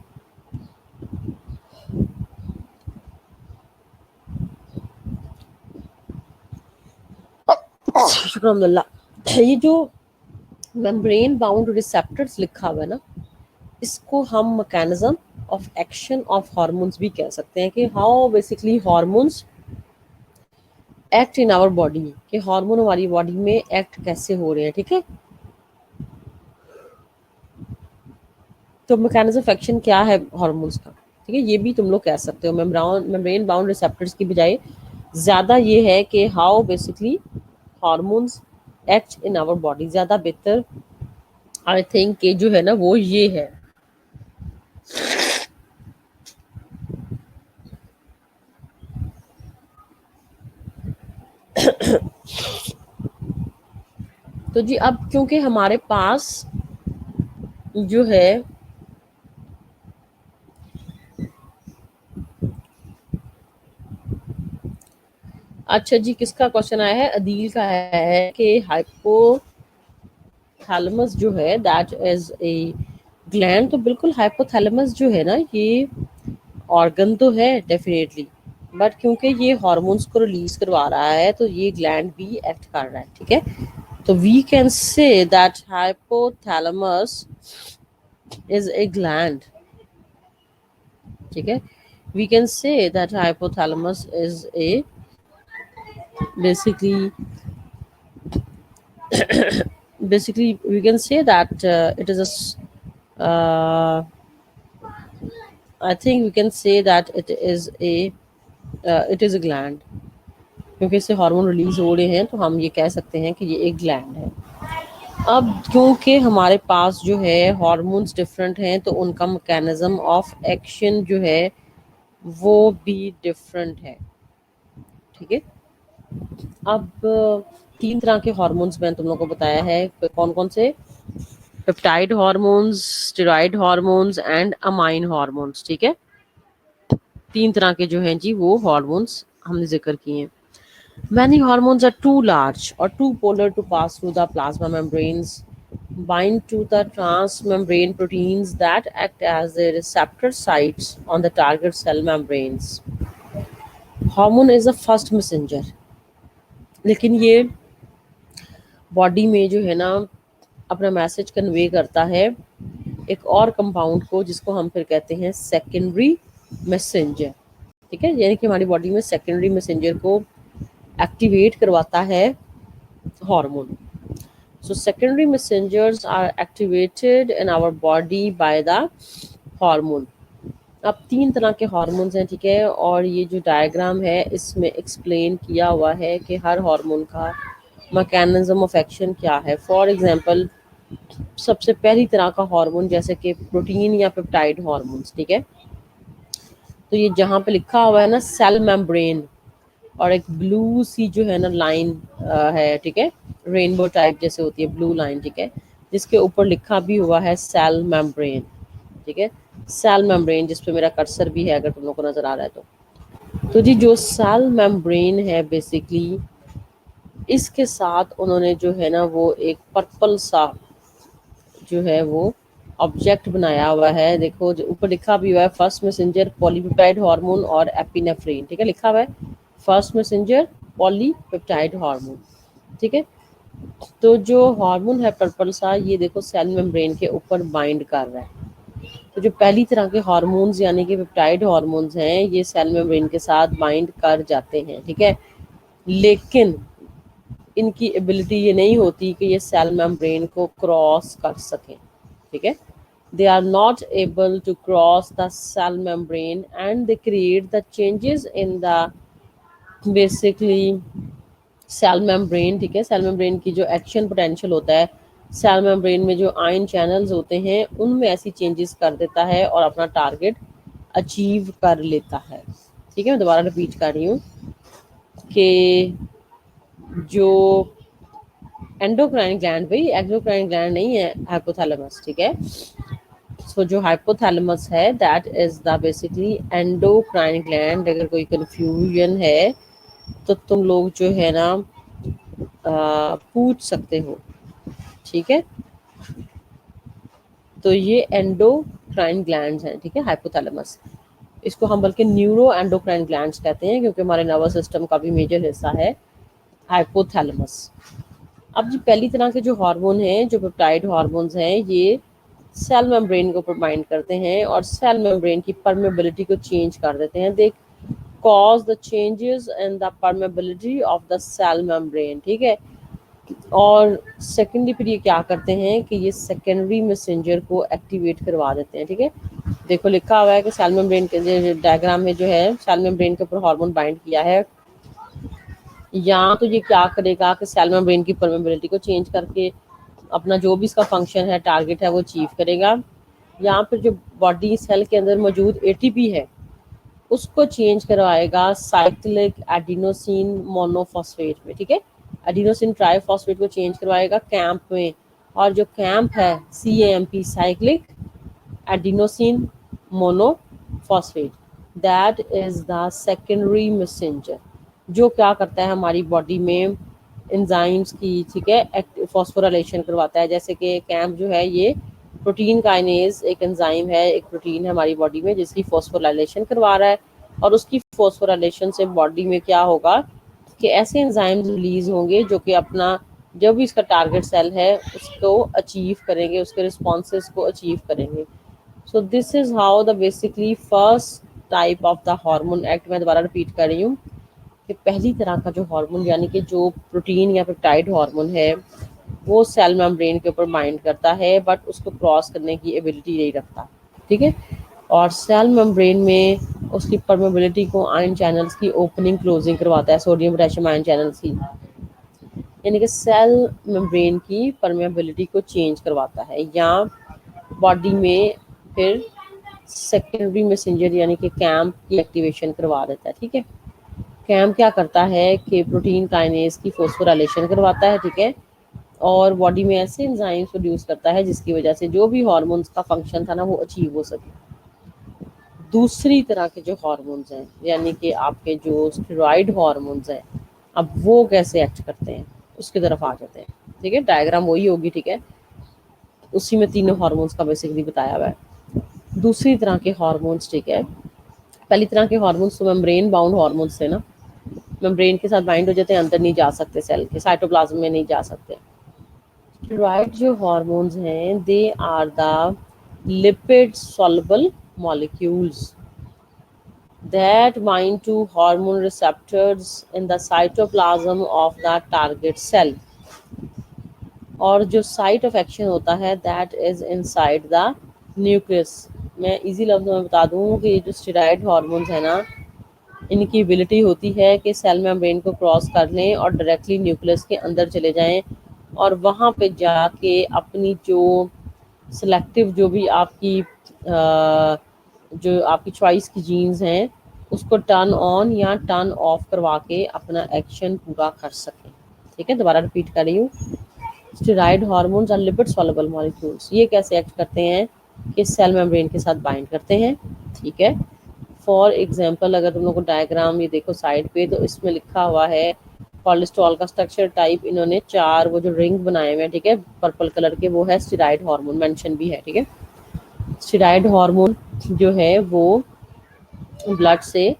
शुक्र, ये जो मेम्ब्रेन बाउंड रिसेप्टर्स लिखा हुआ है ना, इसको हम mechanism of action of hormones भी कह सकते हैं कि how basically hormones act in our body, कि हार्मोन हमारी बॉडी में एक्ट कैसे हो रहे हैं। ठीक है, तो मैकेनिज्म ऑफ एक्शन क्या है हार्मोन्स का, ठीक है, ये भी तुम लोग कह सकते हो। मेम्ब्रेन बाउंड रिसेप्टर्स की बजाय ज़्यादा ये है कि how basically hormones act in our body, ज़्यादा बेहतर आई थिंक कि जो है ना वो ये है। तो जी अब क्योंकि हमारे पास जो है अच्छा जी किसका क्वेश्चन आया है, अदील का है कि हाइपोथैलेमस जो है दैट इज ए ग्लैंड, तो बिल्कुल हाइपोथैलेमस जो है ना ये ऑर्गन तो है डेफिनेटली, बट क्योंकि ये हार्मोन्स को रिलीज करवा रहा है तो ये ग्लैंड भी एक्ट कर रहा है। ठीक है, तो we can say that hypothalamus is a gland. ठीक है, we can say that hypothalamus is a basically basically we can say that it is I think we can say that it is a gland, क्योंकि इससे hormone release हो रहे हैं तो हम ये कह सकते हैं कि ये एक ग्लैंड है। अब क्योंकि हमारे पास जो है हार्मोन्स डिफरेंट हैं तो उनका मैकेनिज्म ऑफ एक्शन जो है वो भी डिफरेंट है। ठीक है, अब 3 तरह के हार्मोन्स मैंने तुम लोगों को बताया है, कौन कौन से, peptide hormones, steroid hormones and amine hormones. ठीक है, 3 तरह के जो हैं जी वो हार्मोन्स हमने जिक्र किए हैं। Many hormones are too large or too polar to pass through the plasma membranes, bind to the transmembrane proteins that act as the receptor sites on the target cell membranes. Hormone is the first messenger, लेकिन ये body में जो है ना अपना message convey करता है एक और कंपाउंड को जिसको हम फिर कहते हैं सेकेंडरी मैसेंजर। ठीक है, यानी कि हमारी बॉडी में सेकेंडरी मैसेंजर को एक्टिवेट करवाता है hormone. So secondary messengers are activated in our body by the hormone. अब 3 तरह के हार्मोन्स हैं, ठीक है, और ये जो डायग्राम है इसमें एक्सप्लेन किया हुआ है कि हर हार्मोन का मैकेनिज्म ऑफ एक्शन क्या है। फॉर एग्जांपल, सबसे पहली तरह का हार्मोन जैसे कि प्रोटीन या पेप्टाइड हार्मोन्स, ठीक है, तो ये जहाँ पे लिखा हुआ है ना सेल मेम्ब्रेन, और एक ब्लू सी जो है ना लाइन है, ठीक है, रेनबो टाइप जैसे होती है ब्लू लाइन, ठीक है, जिसके ऊपर लिखा भी हुआ है सेल मेम्ब्रेन, ठीक है, सेल मेम्ब्रेन, जिस पे मेरा कर्सर भी है अगर तुम लोग को नजर आ रहा है तो जी जो सेल मेम्ब्रेन है बेसिकली इसके साथ उन्होंने जो है ना वो एक पर्पल सा जो है वो ऑब्जेक्ट बनाया हुआ है। देखो जो ऊपर लिखा भी हुआ है फर्स्ट मैसेंजर पॉलीपेप्टाइड हार्मोन और एपिनेफ्रिन, ठीक है, लिखा हुआ है फर्स्ट मैसेंजर पॉलीपेप्टाइड हार्मोन, ठीक है। तो जो हार्मोन है पर्पल सा, ये देखो सेल मेम्ब्रेन के ऊपर बाइंड कर रहा है। तो जो पहली तरह के हार्मोन्स यानी कि पेप्टाइड हार्मोन्स हैं ये सेल मेम्ब्रेन के साथ बाइंड कर जाते हैं, ठीक है, लेकिन इनकी एबिलिटी ये नहीं होती कि ये सेल मेम्ब्रेन को क्रॉस कर सकें, ठीक है, they are not able to cross the cell membrane and they create the changes in the basically cell membrane, ठीक है, सेल मेम्ब्रेन की जो एक्शन पोटेंशियल होता है सेल मेम्ब्रेन में जो आयन चैनल्स होते हैं उनमें ऐसी चेंजेस कर देता है और अपना टारगेट अचीव कर लेता है, ठीक है। मैं दोबारा रिपीट कर रही हूँ कि जो एंडोक्राइन ग्लैंड, भाई एक्सोक्राइन ग्लैंड नहीं है, हाइपोथैलेमस, ठीक है, सो जो हाइपोथैलेमस है that is the basically endocrine gland. अगर कोई कंफ्यूजन है तो तुम लोग जो है ना पूछ सकते हो, ठीक है। तो ये एंडोक्राइन ग्लैंड्स हैं, ठीक है, हाइपोथैलेमस, इसको हम बल्कि न्यूरो एंडोक्राइन ग्लैंड्स कहते हैं क्योंकि हमारे नर्वस सिस्टम का भी मेजर हिस्सा है हाइपोथैलेमस। अब जी पहली तरह के जो हार्मोन हैं जो पेप्टाइड हार्मोन्स हैं ये सेल मेम्ब्रेन को बाइंड करते हैं और सेल मेम्ब्रेन की परमेबिलिटी को चेंज कर देते हैं। They cause the changes in the permeability of the cell membrane, ठीक है। और सेकेंडली फिर ये क्या करते हैं कि ये सेकेंडरी मैसेंजर को एक्टिवेट करवा देते हैं, ठीक है। देखो लिखा हुआ है कि सेल मेम्ब्रेन के डायग्राम में जो है सेल मेम्ब्रेन के ऊपर हार्मोन बाइंड किया है, यहाँ तो ये क्या करेगा कि सेल मेम्ब्रेन की परमेबिलिटी को चेंज करके अपना जो भी इसका फंक्शन है टारगेट है वो अचीव करेगा। यहाँ पर जो बॉडी सेल के अंदर मौजूद एटीपी है उसको चेंज करवाएगा साइक्लिक एडिनोसिन मोनोफॉस्फेट में, ठीक है, एडिनोसिन ट्राइफॉस्फेट को चेंज करवाएगा कैंप में, और जो कैंप है CAMP cyclic adenosine monophosphate that is the secondary messenger जो क्या करता है हमारी बॉडी में एंजाइम्स की, ठीक है, फॉस्फोराइलेशन करवाता है। जैसे कि कैंप जो है ये प्रोटीन काइनेज एक एंजाइम है, एक प्रोटीन है हमारी बॉडी में जिसकी फॉस्फोराइलेशन करवा रहा है, और उसकी फॉस्फोराइलेशन से बॉडी में क्या होगा कि ऐसे एंजाइम्स रिलीज होंगे जो कि अपना जो भी इसका टारगेट सेल है उसको अचीव करेंगे, उसके रिस्पॉन्सेज को अचीव करेंगे। सो this is how the basically first type of the hormone act. मैं दोबारा रिपीट कर रही हूँ कि पहली तरह का जो हार्मोन यानी कि जो प्रोटीन या पेप्टाइड हार्मोन है वो सेल मेम्ब्रेन के ऊपर बाइंड करता है बट उसको क्रॉस करने की एबिलिटी नहीं रखता, ठीक है, और सेल मेम्ब्रेन में उसकी परमेबिलिटी को आयन चैनल्स की ओपनिंग क्लोजिंग करवाता है, सोडियम पोटेशियम आयन चैनल्स की, यानी कि सेल मेम्ब्रेन की परमेबिलिटी को चेंज करवाता है। या बॉडी में फिर सेकेंडरी मैसेंजर यानी कि कैंप की एक्टिवेशन करवा देता है, ठीक है। कैंप क्या करता है कि प्रोटीन काइनेज की फॉस्फोराइलेशन करवाता है, ठीक है, और बॉडी में ऐसे एंजाइम्स प्रोड्यूस करता है जिसकी वजह से जो भी हार्मोन्स का फंक्शन था ना वो अचीव हो सके। दूसरी तरह के जो हार्मोन्स हैं यानी कि आपके जो स्टेरॉइड हार्मोन्स हैं अब वो कैसे एक्ट करते हैं उसकी तरफ आ जाते हैं, ठीक है, डायग्राम वही होगी, ठीक है, उसी में तीनों हार्मोन्स का बेसिकली बताया हुआ है। दूसरी तरह के हार्मोन्स, ठीक है, पहली तरह के हार्मोन्स तो मेम्ब्रेन बाउंड हार्मोन्स थे ना, मेम्ब्रेन के साथ बाइंड हो जाते हैं, अंदर नहीं जा सकते, सेल के साइटोप्लाज्म में नहीं जा सकते। स्टेरॉइड जो हार्मोन्स हैं they are the lipid soluble molecules, that bind to hormone receptors in the cytoplasm of the target cell. और जो साइट ऑफ एक्शन होता है that is inside the nucleus. मैं इजी लफ्ज़ों में बता दूं कि ये जो स्टेरॉइड हार्मोन्स है ना, इनकी एबिलिटी होती है कि सेल मेम्ब्रेन को क्रॉस कर लें और डायरेक्टली न्यूक्लियस के अंदर चले जाएं और वहाँ पे जाके अपनी जो सिलेक्टिव जो भी आपकी जो आपकी चॉइस की जीन्स हैं उसको टर्न ऑन या टर्न ऑफ करवा के अपना एक्शन पूरा कर सकें। ठीक है, दोबारा रिपीट कर रही हूँ। Steroid hormones are lipid soluble molecules. ये कैसे एक्ट करते हैं कि सेल मेम्ब्रेन के साथ बाइंड करते हैं। ठीक है, फॉर एग्जांपल अगर तुम लोग को डायग्राम ये देखो साइड पे, तो इसमें लिखा हुआ है कोलेस्ट्रॉल का स्ट्रक्चर टाइप, इन्होंने 4 वो जो रिंग बनाए हुए हैं, ठीक है, पर्पल कलर के, वो है स्टेरॉइड हार्मोन, मेंशन भी है। ठीक है, स्टेरॉइड हार्मोन जो है वो ब्लड से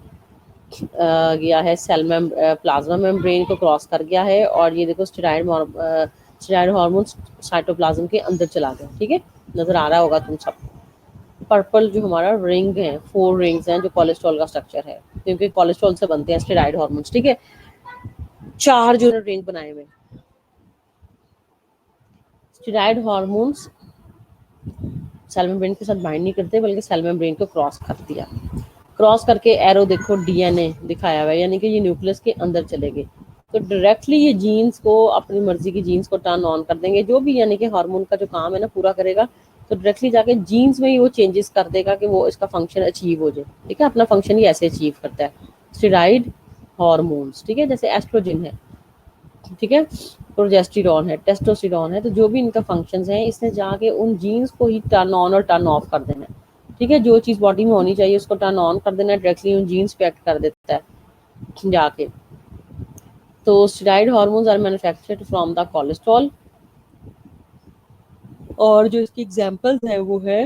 गया है सेल में, प्लाज्मा मेम्ब्रेन को क्रॉस कर गया है और ये देखो स्टेरॉइड हार्मोन साइटोप्लाज्म के अंदर चला गया। ठीक है, नजर आ रहा होगा तुम सबको। पर्पल जो हमारा रिंग है, 4 रिंग्स हैं जो कोलेस्ट्रॉल का स्ट्रक्चर है, क्योंकि कोलेस्ट्रॉल से बनते हैं स्टेरॉइड हार्मोन्स। ठीक है, 4 जो रिंग बनाए हुए स्टेरॉइड हार्मोन्स सेल मेम्ब्रेन के साथ बाइंड नहीं करते बल्कि सेल मेम्ब्रेन को क्रॉस कर दिया। क्रॉस करके एरो देखो डीएनए दिखाया हुआ है, यानी कि ये न्यूक्लियस के अंदर चले गए, तो डायरेक्टली ये जीन्स को, अपनी मर्जी की जीन्स को टर्न ऑन कर देंगे, जो भी यानी कि हार्मोन का जो काम है ना पूरा करेगा, तो डायरेक्टली जाके जीन्स में ही वो चेंजेस कर देगा कि वो इसका फंक्शन अचीव हो जाए। ठीक है, अपना फंक्शन ही ऐसे अचीव करता है स्टेरॉइड हार्मोन्स। ठीक है, जैसे एस्ट्रोजन है, ठीक है, प्रोजेस्टेरॉन है, टेस्टोस्टेरॉन है, तो जो भी इनका फंक्शंस हैं इसने जाके उन जीन्स को ही टर्न ऑन और टर्न ऑफ कर देना है। ठीक है, जो चीज़ बॉडी में होनी चाहिए उसको टर्न ऑन कर देना है, डायरेक्टली उन जीन्स पे एक्ट कर देता है जाके। तो steroid hormones are manufactured from the cholesterol, और जो इसकी एग्जांपल्स है वो है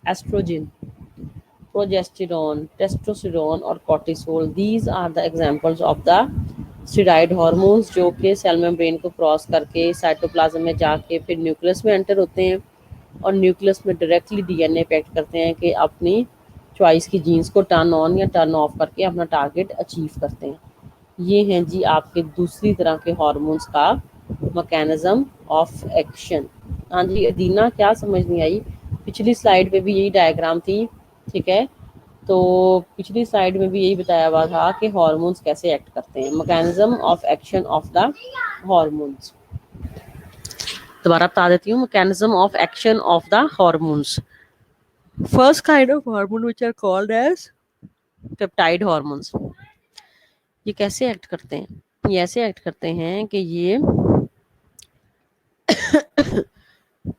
एस्ट्रोजन, प्रोजेस्टेरॉन, टेस्टोस्टेरॉन और cortisol. These are the examples of the steroid hormones जो कि सेल मेम्ब्रेन को क्रॉस करके साइटोप्लाज्म में जाके फिर न्यूक्लियस में एंटर होते हैं और न्यूक्लियस में डायरेक्टली डीएनए पे एक्ट करते हैं कि अपनी चॉइस की जीन्स को टर्न ऑन या टर्न ऑफ करके अपना टारगेट अचीव करते हैं। ये हैं जी आपके दूसरी तरह के हार्मोन्स का मैकेनिज्म ऑफ एक्शन। हाँ जी अदीना, क्या समझ नहीं आई? पिछली स्लाइड पे भी यही डायग्राम थी। ठीक है, तो पिछली स्लाइड में भी यही बताया हुआ था कि हार्मोन्स कैसे एक्ट करते हैं, mechanism of action of the hormones. दोबारा बता देती हूँ, mechanism of action of the hormones. First kind of hormone which are called as peptide hormones. ये कैसे एक्ट करते हैं? ये ऐसे एक्ट करते हैं कि ये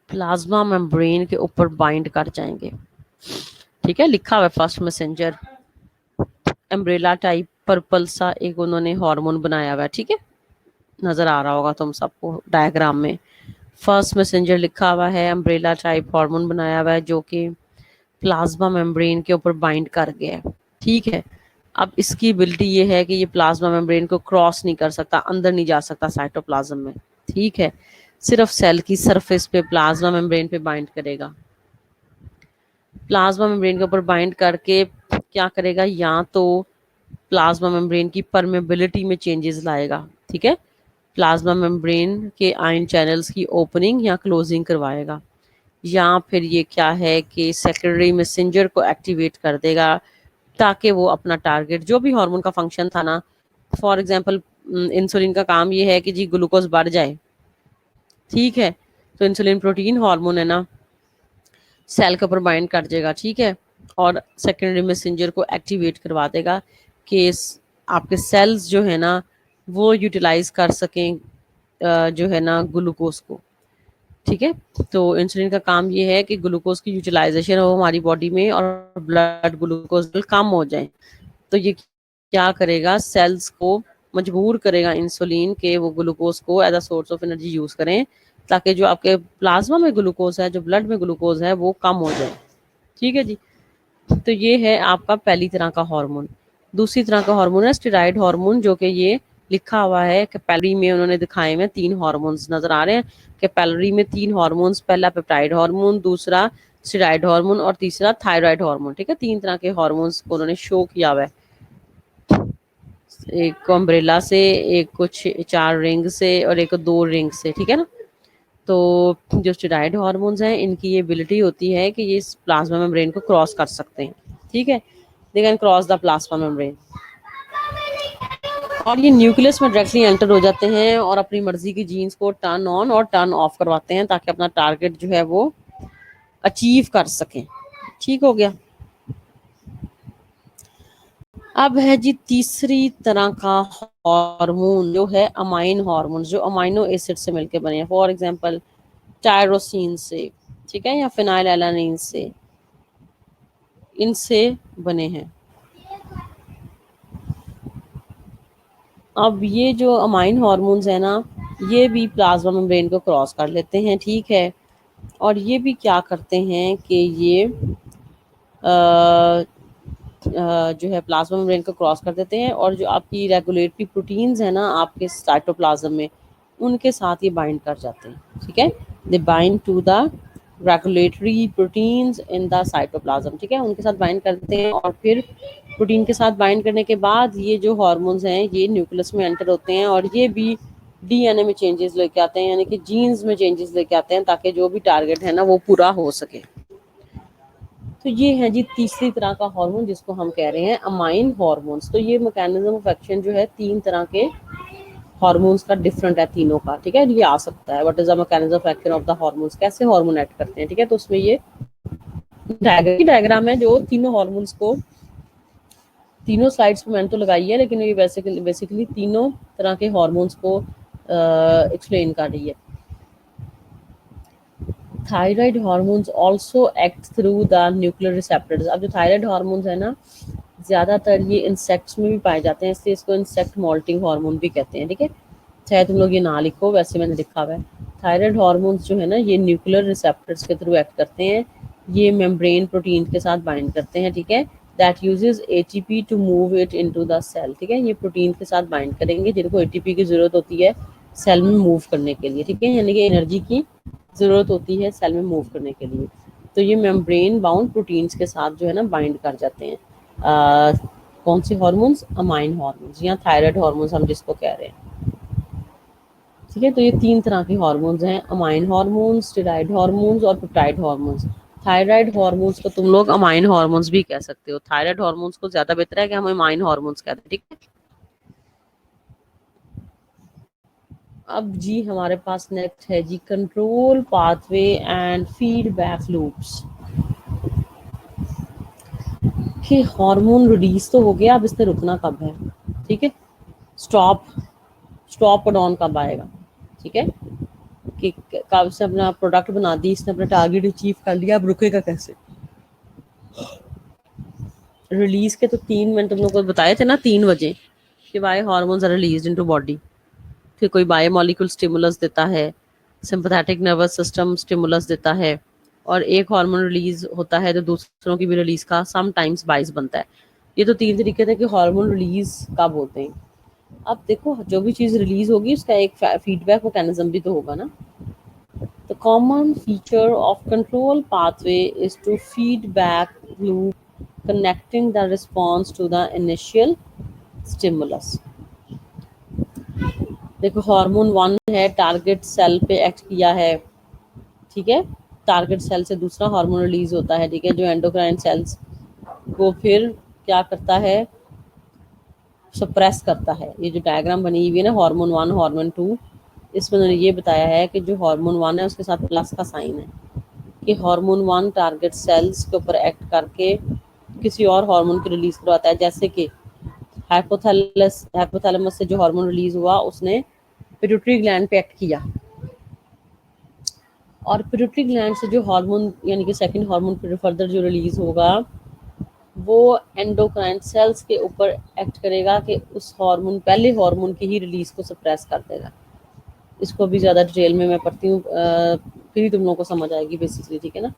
प्लाज्मा मेम्ब्रेन के ऊपर बाइंड कर जाएंगे। ठीक है, लिखा हुआ है first messenger, umbrella type purple सा एक उन्होंने हार्मोन बनाया हुआ है। ठीक है, नजर आ रहा होगा तुम सबको डायग्राम में, फर्स्ट मैसेंजर लिखा हुआ है, एम्ब्रेला टाइप हार्मोन बनाया हुआ है जो कि प्लाज्मा मेम्ब्रेन के ऊपर बाइंड कर गया है। ठीक है, अब इसकी एबिलिटी ये है कि ये प्लाज्मा मेम्ब्रेन को क्रॉस नहीं कर सकता, अंदर नहीं जा सकता साइटोप्लाज्म में। ठीक है, सिर्फ सेल की सरफेस पे प्लाज्मा मेम्ब्रेन पे बाइंड करेगा। प्लाज्मा मेम्ब्रेन के ऊपर बाइंड करके क्या करेगा, या तो प्लाज्मा मेम्ब्रेन की परमेबिलिटी में चेंजेस लाएगा। ठीक है, प्लाज्मा मेम्ब्रेन के आयन चैनल्स की ओपनिंग या क्लोजिंग करवाएगा, या फिर ये क्या है कि सेकेंडरी मैसेंजर को एक्टिवेट कर देगा ताकि वो अपना टारगेट, जो भी हार्मोन का फंक्शन था ना, फॉर एग्जांपल इंसुलिन का काम ये है कि जी ग्लूकोज बढ़ जाए। ठीक है, तो इंसुलिन प्रोटीन हार्मोन है ना, सेल के ऊपर बाइंड कर जाएगा। ठीक है, और सेकेंडरी मैसेंजर को एक्टिवेट करवा देगा कि आपके सेल्स जो है ना वो यूटिलाइज कर सकें जो है ना ग्लूकोज को। ठीक है, तो इंसुलिन का काम ये है कि ग्लूकोज की यूटिलाइजेशन हो हमारी बॉडी में और ब्लड ग्लूकोज कम हो जाए। तो ये क्या करेगा, सेल्स को मजबूर करेगा इंसुलिन के वो ग्लूकोज को as a source of energy use करें, ताकि जो आपके प्लाज्मा में ग्लूकोज है, जो ब्लड में ग्लूकोज है, वो कम हो जाए। ठीक है जी, तो ये है आपका पहली तरह का हार्मोन। दूसरी तरह का हार्मोन है स्टेरॉइड हार्मोन, जो कि ये लिखा हुआ है कैपिलरी में उन्होंने दिखाए हुए 3 हार्मोन्स नजर आ रहे हैं। कैपिलरी में 3 हार्मोन्स, पहला पेप्टाइड हार्मोन, दूसरा स्टेरॉइड हार्मोन, और तीसरा थायराइड हार्मोन। ठीक है, 3 तरह के हार्मोन्स को उन्होंने शो किया हुआ है, एक अम्ब्रेला से, एक कुछ 4 रिंग से, और एक 2 रिंग से। ठीक है ना। तो जो स्टेरॉइड हार्मोन्स हैं, इनकी ये एबिलिटी होती है कि ये इस प्लाज्मा मेम्ब्रेन को क्रॉस कर सकते हैं। ठीक है, they can cross the plasma membrane, और ये न्यूक्लियस में डायरेक्टली एंटर हो जाते हैं और अपनी मर्जी की जीन्स को टर्न ऑन और टर्न ऑफ करवाते हैं, ताकि अपना टारगेट जो है वो अचीव कर सकें। ठीक हो गया। अब है जी तीसरी तरह का हार्मोन, जो है अमाइन हार्मोन, जो अमाइनो एसिड से मिलकर बने हैं। फॉर एग्जांपल टायरोसिन से, ठीक है, या फिनाइलएलानिन से, इनसे बने हैं। अब ये जो अमाइन हार्मोन्स है ना, ये भी प्लाज्मा मेम्ब्रेन को क्रॉस कर लेते हैं। ठीक है, और ये भी क्या करते हैं कि ये जो है प्लाज्मा मेम्ब्रेन को क्रॉस कर देते हैं, और जो आपकी रेगुलेटरी प्रोटीन्स है ना आपके साइटोप्लाज्म में, उनके साथ ये बाइंड कर जाते हैं। ठीक है, they bind to the regulatory proteins in the cytoplasm. ठीक है, उनके साथ बाइंड करते हैं, और फिर प्रोटीन के साथ बाइंड करने के बाद ये जो हार्मोन्स हैं ये न्यूक्लियस में एंटर होते हैं, और ये भी डीएनए में चेंजेस लेके आते हैं, यानी कि जीन्स में चेंजेस लेके आते हैं, ताकि जो भी टारगेट है ना वो पूरा हो सके। तो ये है जी तीसरी तरह का हार्मोन, जिसको हम कह रहे हैं अमाइन हार्मोन्स। तो ये मैकेनिज्म ऑफ एक्शन जो है 3 तरह के हार्मोन्स का डिफरेंट है तीनों का। ठीक है, ये आ सकता है what is the mechanism of action of the hormones, कैसे हार्मोन एक्ट करते हैं। ठीक है, तो उसमें ये डायग्राम है जो तीनों हार्मोन्स को, तीनों स्लाइड्स पे मैंने तो लगाई है, लेकिन ये बेसिकली तीनों तरह के हार्मोन्स को एक्सप्लेन कर रही है। Thyroid hormones also act through the nuclear receptors. अब जो थायराइड हार्मोन्स है ना, ज्यादातर ये इंसेक्ट्स में भी पाए जाते हैं, इसलिए इसको इंसेक्ट मॉल्टिंग हार्मोन भी कहते हैं। ठीक है, चाहे तुम लोग ये ना लिखो, वैसे मैंने लिखा हुआ है। थायराइड हार्मोन्स जो है ना, ये न्यूक्लियर रिसेप्टर्स के थ्रू एक्ट करते हैं, ये मेम्ब्रेन प्रोटीन के साथ बाइंड करते हैं। ठीक है, that uses ATP to move it into the cell. ठीक है, ये प्रोटीन के साथ बाइंड करेंगे, जिनको एटीपी की जरूरत होती है सेल में मूव करने के लिए। ठीक है, यानी कि एनर्जी की जरूरत होती है सेल में मूव करने के लिए। तो ये मेम्ब्रेन बाउंड प्रोटीन्स के साथ जो है ना बाइंड कर जाते हैं। कौन से हार्मोन्स? अमाइन हार्मोन्स, या थायराइड हार्मोन्स हम जिसको कह रहे हैं। ठीक है, तो ये 3 तरह के हार्मोन्स हैं, अमाइन हार्मोन्स, स्टेरॉइड हार्मोन्स और पेप्टाइड हार्मोन्स। थायराइड हार्मोन्स को तुम लोग अमाइन हार्मोन्स भी कह सकते हो, थायराइड हार्मोन्स को ज्यादा बेहतर है कि हम अमाइन हार्मोन्स कहते हैं। ठीक है, अब जी हमारे पास नेक्स्ट है जी control pathway and feedback loops. कि हार्मोन रिलीज तो हो गया, अब इसने रुकना कब है। ठीक है, स्टॉप स्टॉप और ऑन कब आएगा। ठीक है, कि कब से अपना प्रोडक्ट बना दी, इसने अपना टारगेट अचीव कर लिया, अब रुकेगा कैसे। रिलीज के तो 3 मैंने तुम लोग को बताए थे ना, 3 बजे कि why hormones are released into body. फिर कोई बायोमोलिक्यूल स्टिमुलस देता है, सिंपैथेटिक नर्वस सिस्टम स्टिमुलस देता है, और एक हार्मोन रिलीज होता है तो दूसरों की भी रिलीज का सम टाइम्स बाइस बनता है। ये तो 3 तरीके थे कि हार्मोन रिलीज कब होते हैं। अब देखो, जो भी चीज रिलीज होगी उसका एक फीडबैक मैकेनिज्म भी तो होगा ना। The common feature of control pathway is to feedback loop connecting the response to the initial stimulus. देखो, हार्मोन 1 है, टारगेट सेल पे एक्ट किया है। ठीक है, टारगेट सेल से दूसरा हार्मोन रिलीज होता है। ठीक है, जो एंडोक्राइन सेल्स को फिर क्या करता है, सप्रेस करता है। ये जो डायग्राम बनी हुई है ना, हार्मोन 1 हार्मोन 2, इसमें उन्होंने ये बताया है कि जो हार्मोन 1 है उसके साथ प्लस का साइन है, कि हार्मोन 1 टारगेट सेल्स के ऊपर एक्ट करके किसी और हार्मोन की रिलीज करवाता है। जैसे कि हाइपोथैलेमस से जो हार्मोन रिलीज हुआ उसने पिट्यूटरी ग्लैंड पे एक्ट किया, और पिट्यूटरी ग्लैंड से जो हार्मोन यानी कि सेकंड हार्मोन फिर फर्दर जो रिलीज होगा वो एंडोक्राइन सेल्स के ऊपर एक्ट करेगा कि उस हार्मोन, पहले हार्मोन की ही रिलीज को सप्रेस कर देगा। इसको भी ज्यादा डिटेल में मैं पढ़ती हूँ, फिर ही तुम लोगों को समझ आएगी बेसिकली। ठीक है ना।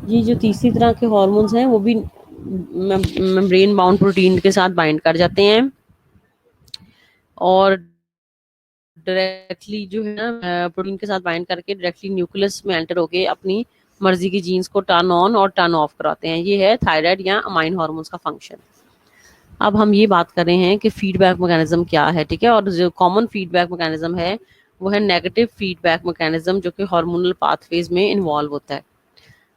ये जो तीसरी तरह के हार्मोन्स हैं वो भी मेम्ब्रेन बाउंड प्रोटीन के साथ बाइंड कर जाते हैं, और डायरेक्टली जो है ना प्रोटीन के साथ बाइंड करके डायरेक्टली न्यूक्लियस में एंटर होके अपनी मर्जी की जीन्स को टर्न ऑन और टर्न ऑफ कराते हैं। ये है थायराइड या अमाइन हार्मोन्स का फंक्शन। अब हम ये बात कर रहे हैं कि फीडबैक मैकेनिज्म क्या है, ठीक है। और जो कॉमन फीडबैक मैकेनिज्म है वो है नेगेटिव फीडबैक मैकेनिज्म, जो कि हार्मोनल पाथवेज में इन्वॉल्व होता है।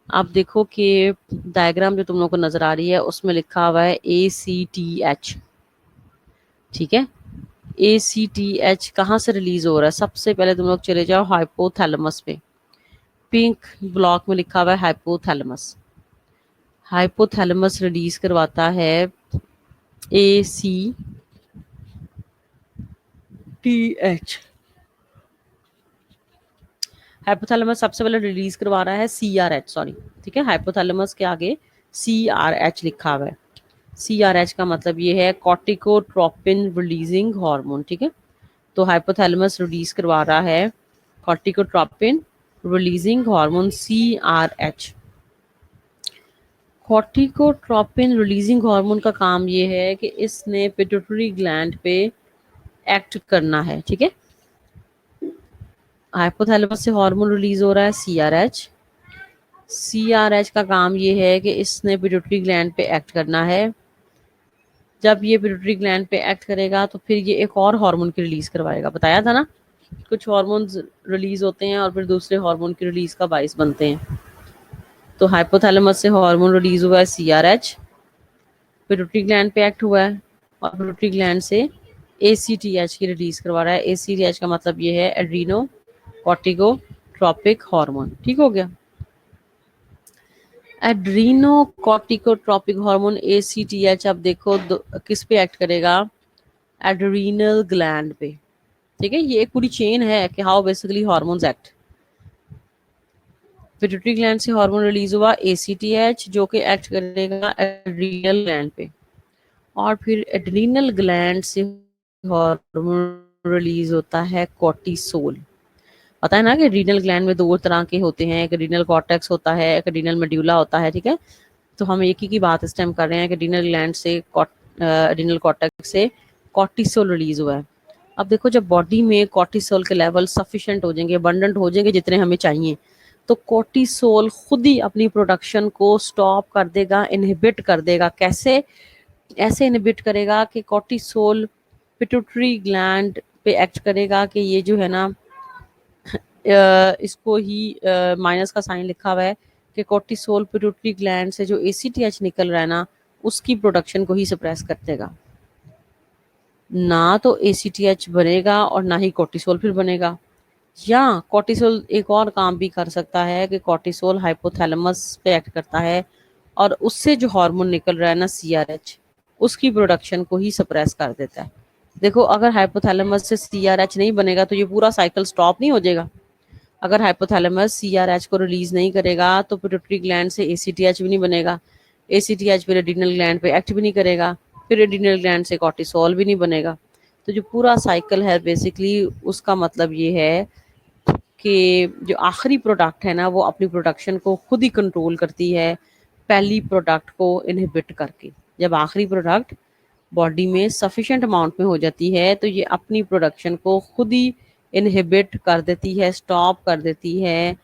आप देखो कि डायग्राम जो तुम लोग को नजर आ रही है उसमें लिखा हुआ है ACTH, ठीक है। ACTH कहाँ से रिलीज हो रहा है? सबसे पहले तुम लोग चले जाओ हाइपोथैलेमस पे। पिंक ब्लॉक में लिखा हुआ है हाइपोथैलेमस। हाइपोथैलेमस रिलीज करवाता है ACTH। हाइपोथैलेमस सबसे पहले रिलीज करवा रहा है CRH, सॉरी, ठीक है। हाइपोथैलेमस के आगे CRH लिखा हुआ है। CRH का मतलब ये है कॉर्टिकोट्रोपिन रिलीजिंग हार्मोन, ठीक है। तो हाइपोथैलेमस रिलीज करवा रहा है corticotropin releasing hormone CRH। Corticotropin releasing hormone का काम ये है कि इसने पिट्यूटरी ग्लैंड पे एक्ट करना है, ठीक है। हाइपोथैलेमस से हार्मोन रिलीज हो रहा है CRH। CRH का काम ये है कि इसने पिट्यूटरी ग्लैंड पे एक्ट करना है। जब ये पिट्यूटरी ग्लैंड पे एक्ट करेगा तो फिर ये एक और हार्मोन की रिलीज करवाएगा। बताया था ना, कुछ हार्मोन्स रिलीज होते हैं और फिर दूसरे हार्मोन की रिलीज का बाइस बनते हैं। तो हाइपोथैलेमस से हार्मोन रिलीज हुआ है CRH, पिट्यूटरी ग्लैंड पे एक्ट हुआ है और पिट्यूटरी ग्लैंड से ACTH की रिलीज करवा रहा है। ACTH का मतलब ये है एड्रीनो कॉर्टिकोट्रोपिक हार्मोन, ठीक हो गया। एड्रीनो कॉर्टिकोट्रोपिक हार्मोन ACTH अब देखो किस पे एक्ट करेगा? एड्रीनल ग्लैंड पे, ठीक है। ये एक पूरी चेन है कि how basically hormones act. Pituitary gland से हार्मोन रिलीज हुआ ACTH, जो कि एक्ट करेगा एड्रीनल ग्लैंड पे, और फिर एड्रीनल ग्लैंड से हार्मोन रिलीज होता है कॉर्टिसोल। पता है ना कि एड्रीनल ग्लैंड में दो तरह के होते हैं, एक एड्रीनल कॉर्टेक्स होता है, एक एड्रीनल मेड्यूला होता है, ठीक है। तो हम एक ही की बात इस टाइम कर रहे हैं कि एड्रीनल ग्लैंड से एड्रीनल कॉर्टेक्स से कॉर्टिसोल रिलीज हुआ है। अब देखो, जब बॉडी में कॉर्टिसोल के लेवल सफिशिएंट हो जाएंगे, अबंडेंट हो जाएंगे जितने हमें चाहिए, तो कॉर्टिसोल खुद ही अपनी प्रोडक्शन को स्टॉप कर देगा, इनहिबिट कर देगा। कैसे? ऐसे इनहिबिट करेगा कि कॉर्टिसोल पिट्यूटरी ग्लैंड पे एक्ट करेगा कि ये जो है ना इसको ही माइनस का साइन लिखा हुआ है कि कॉर्टिसोल पिट्यूटरी ग्लैंड से जो ACTH निकल रहा है ना, उसकी प्रोडक्शन को ही सप्रेस कर देगा। ना तो ACTH बनेगा और ना ही कॉर्टिसोल फिर बनेगा। या कॉर्टिसोल एक और काम भी कर सकता है कि कॉर्टिसोल हाइपोथैलेमस पे एक्ट करता है और उससे जो हार्मोन निकल रहा है ना CRH, उसकी प्रोडक्शन को ही सप्रेस कर देता है। देखो, अगर हाइपोथैलेमस से CRH नहीं बनेगा तो ये पूरा साइकिल स्टॉप नहीं हो जाएगा। अगर हाइपोथैलेमस CRH को रिलीज नहीं करेगा तो पिट्यूटरी ग्लैंड से ACTH भी नहीं बनेगा। ACTH फिर एड्रीनल ग्लैंड पे एक्ट भी नहीं करेगा, फिर एड्रीनल ग्लैंड से कॉर्टिसोल भी नहीं बनेगा। तो जो पूरा साइकिल है बेसिकली, उसका मतलब ये है कि जो आखिरी प्रोडक्ट है ना, वो अपनी प्रोडक्शन को खुद ही कंट्रोल करती है पहली प्रोडक्ट को इनहिबिट करके। जब आखिरी प्रोडक्ट बॉडी में सफिशिएंट अमाउंट में हो जाती है तो ये अपनी प्रोडक्शन को खुद ही इनहिबिट कर देती है, स्टॉप कर देती है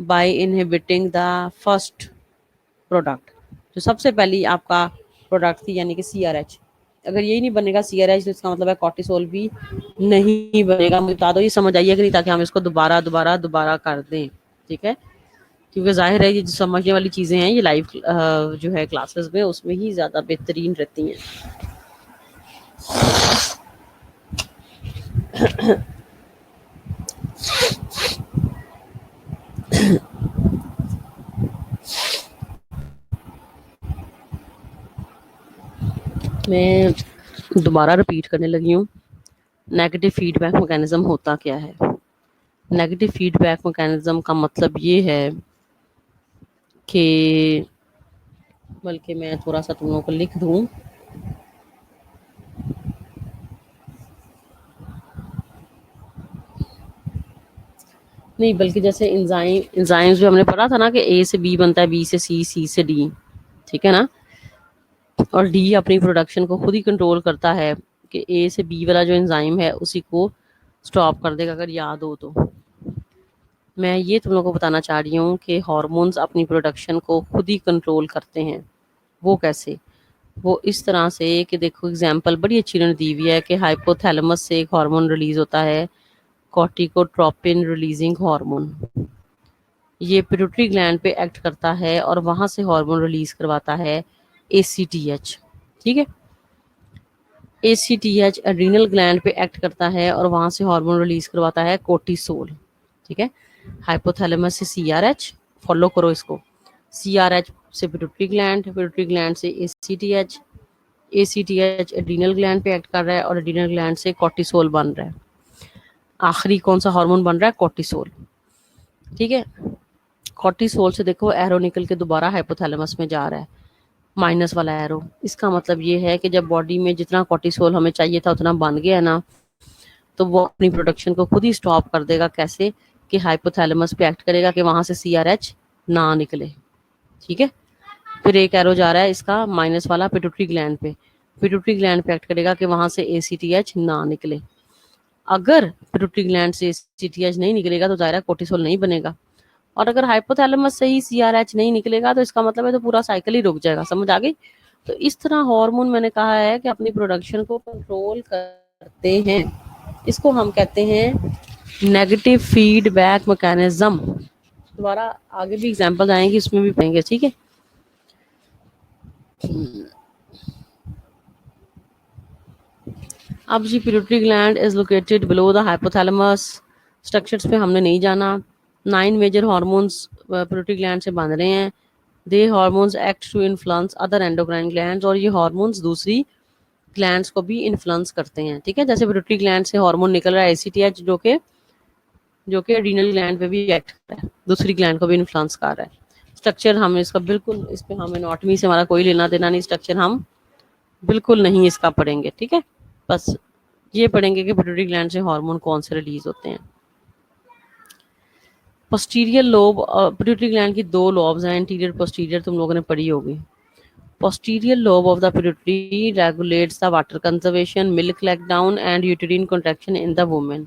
by inhibiting the first product, जो सबसे पहली आपका प्रोडक्ट थी, यानी कि CRH। अगर यही नहीं बनेगा CRH तो इसका मतलब है कॉर्टिसोल भी नहीं बनेगा। मुझे बता दो ये समझ आइए कि नहीं, ताकि हम इसको दोबारा दोबारा दोबारा कर दें, ठीक है। क्योंकि जाहिर है ये जो समझने वाली चीज़ें हैं ये लाइव जो है क्लासेस में उसमें ही ज़्यादा बेहतरीन रहती हैं। मैं दोबारा रिपीट करने लगी हूँ, नेगेटिव फीडबैक मैकेनिज्म होता क्या है। नेगेटिव फीडबैक मैकेनिज्म का मतलब ये है कि, बल्कि मैं थोड़ा सा तुम लोगों को लिख दूँ, नहीं बल्कि जैसे इंजाइम्स भी हमने पढ़ा था ना कि A से B बनता है, B से C, C से D, ठीक है ना। और D अपनी प्रोडक्शन को खुद ही कंट्रोल करता है कि A से B वाला जो एंजाइम है उसी को स्टॉप कर देगा, अगर याद हो तो। मैं ये तुम लोगों को बताना चाह रही हूँ कि हार्मोन्स अपनी प्रोडक्शन को खुद ही कंट्रोल करते हैं। वो कैसे? वो इस तरह से कि देखो, एग्जांपल बड़ी अच्छी उन्होंने दी हुई है कि हाइपोथैलेमस से एक हार्मोन रिलीज होता है, कॉर्टिकोट्रोपिन रिलीजिंग हार्मोन। ये पिट्यूटरी ग्लैंड पे एक्ट करता है और वहां से हार्मोन रिलीज करवाता है एसीटीएच। ठीक है, एसीटीएच एड्रीनल ग्लैंड पे एक्ट करता है और वहां से हार्मोन रिलीज करवाता है कोर्टिसोल। ठीक है, हाइपोथैलेमस से सीआरएच, फॉलो करो इसको, सीआरएच से पिट्यूटरी ग्लैंड से एसीटीएच, एसीटीएच एड्रीनल ग्लैंड पे एक्ट कर रहा है और एड्रीनल ग्लैंड से कोर्टिसोल बन रहा है। आखिरी कौन सा हार्मोन बन रहा है? कोर्टिसोल। ठीक है, कोर्टिसोल से देखो एरो निकल के दोबारा हाइपोथैलेमस में जा रहा है, माइनस वाला एरो। इसका मतलब ये है कि जब बॉडी में जितना कोर्टिसोल हमें चाहिए था उतना बन गया ना, तो वो अपनी प्रोडक्शन को खुद ही स्टॉप कर देगा। कैसे? कि हाइपोथैलेमस पे एक्ट करेगा कि वहां से सीआरएच ना निकले। ठीक है, फिर एक एरो जा रहा है इसका माइनस वाला पिट्यूटरी ग्लैंड पे, पिट्यूटरी ग्लैंड पे एक्ट करेगा कि वहां से एसीटीएच ना निकले। अगर पिट्यूटरी ग्लैंड से एसीटीएच नहीं निकलेगा तो जाहिर है कोर्टिसोल नहीं बनेगा, और अगर हाइपोथैलेमस से ही सीआरएच नहीं निकलेगा तो इसका मतलब है तो पूरा साइकिल ही रुक जाएगा। समझ आ गई? तो इस तरह हार्मोन, मैंने कहा है कि अपनी प्रोडक्शन को कंट्रोल करते हैं। इसको हम कहते हैं नेगेटिव फीडबैक मैकेनिज्म। दोबारा आगे भी एग्जांपल आएंगे, इसमें भी पढ़ेंगे। ठीक है, अब जी pituitary gland is located below the hypothalamus. Structures पे हमने नहीं जाना। 9 मेजर हार्मोन्स पिट्यूटरी ग्लैंड से बन रहे हैं। They hormones act to influence other endocrine glands, और ये हार्मोन्स दूसरी ग्लैंड्स को भी इन्फ्लुएंस करते हैं। ठीक है, जैसे पिट्यूटरी ग्लैंड से हार्मोन निकल रहा है एसीटीएच, जो कि एड्रीनल ग्लैंड पे भी एक्ट कर रहा है, दूसरी ग्लैंड को भी इन्फ्लुएंस कर रहा है। स्ट्रक्चर हम इसका बिल्कुल, इस पे हम एनाटॉमी से हमारा कोई लेना देना नहीं, स्ट्रक्चर हम बिल्कुल नहीं इसका पढ़ेंगे। ठीक है, बस ये पढ़ेंगे कि पिट्यूटरी ग्लैंड से हार्मोन कौन से रिलीज होते हैं। पोस्टीरियर लोब, पिट्यूटरी ग्लैंड की 2 लोब्स हैं, इंटीरियर पोस्टीरियर, तुम लोगों ने पढ़ी होगी। Posterior lobe of the pituitary regulates the water conservation, milk letdown and uterine contraction in the woman.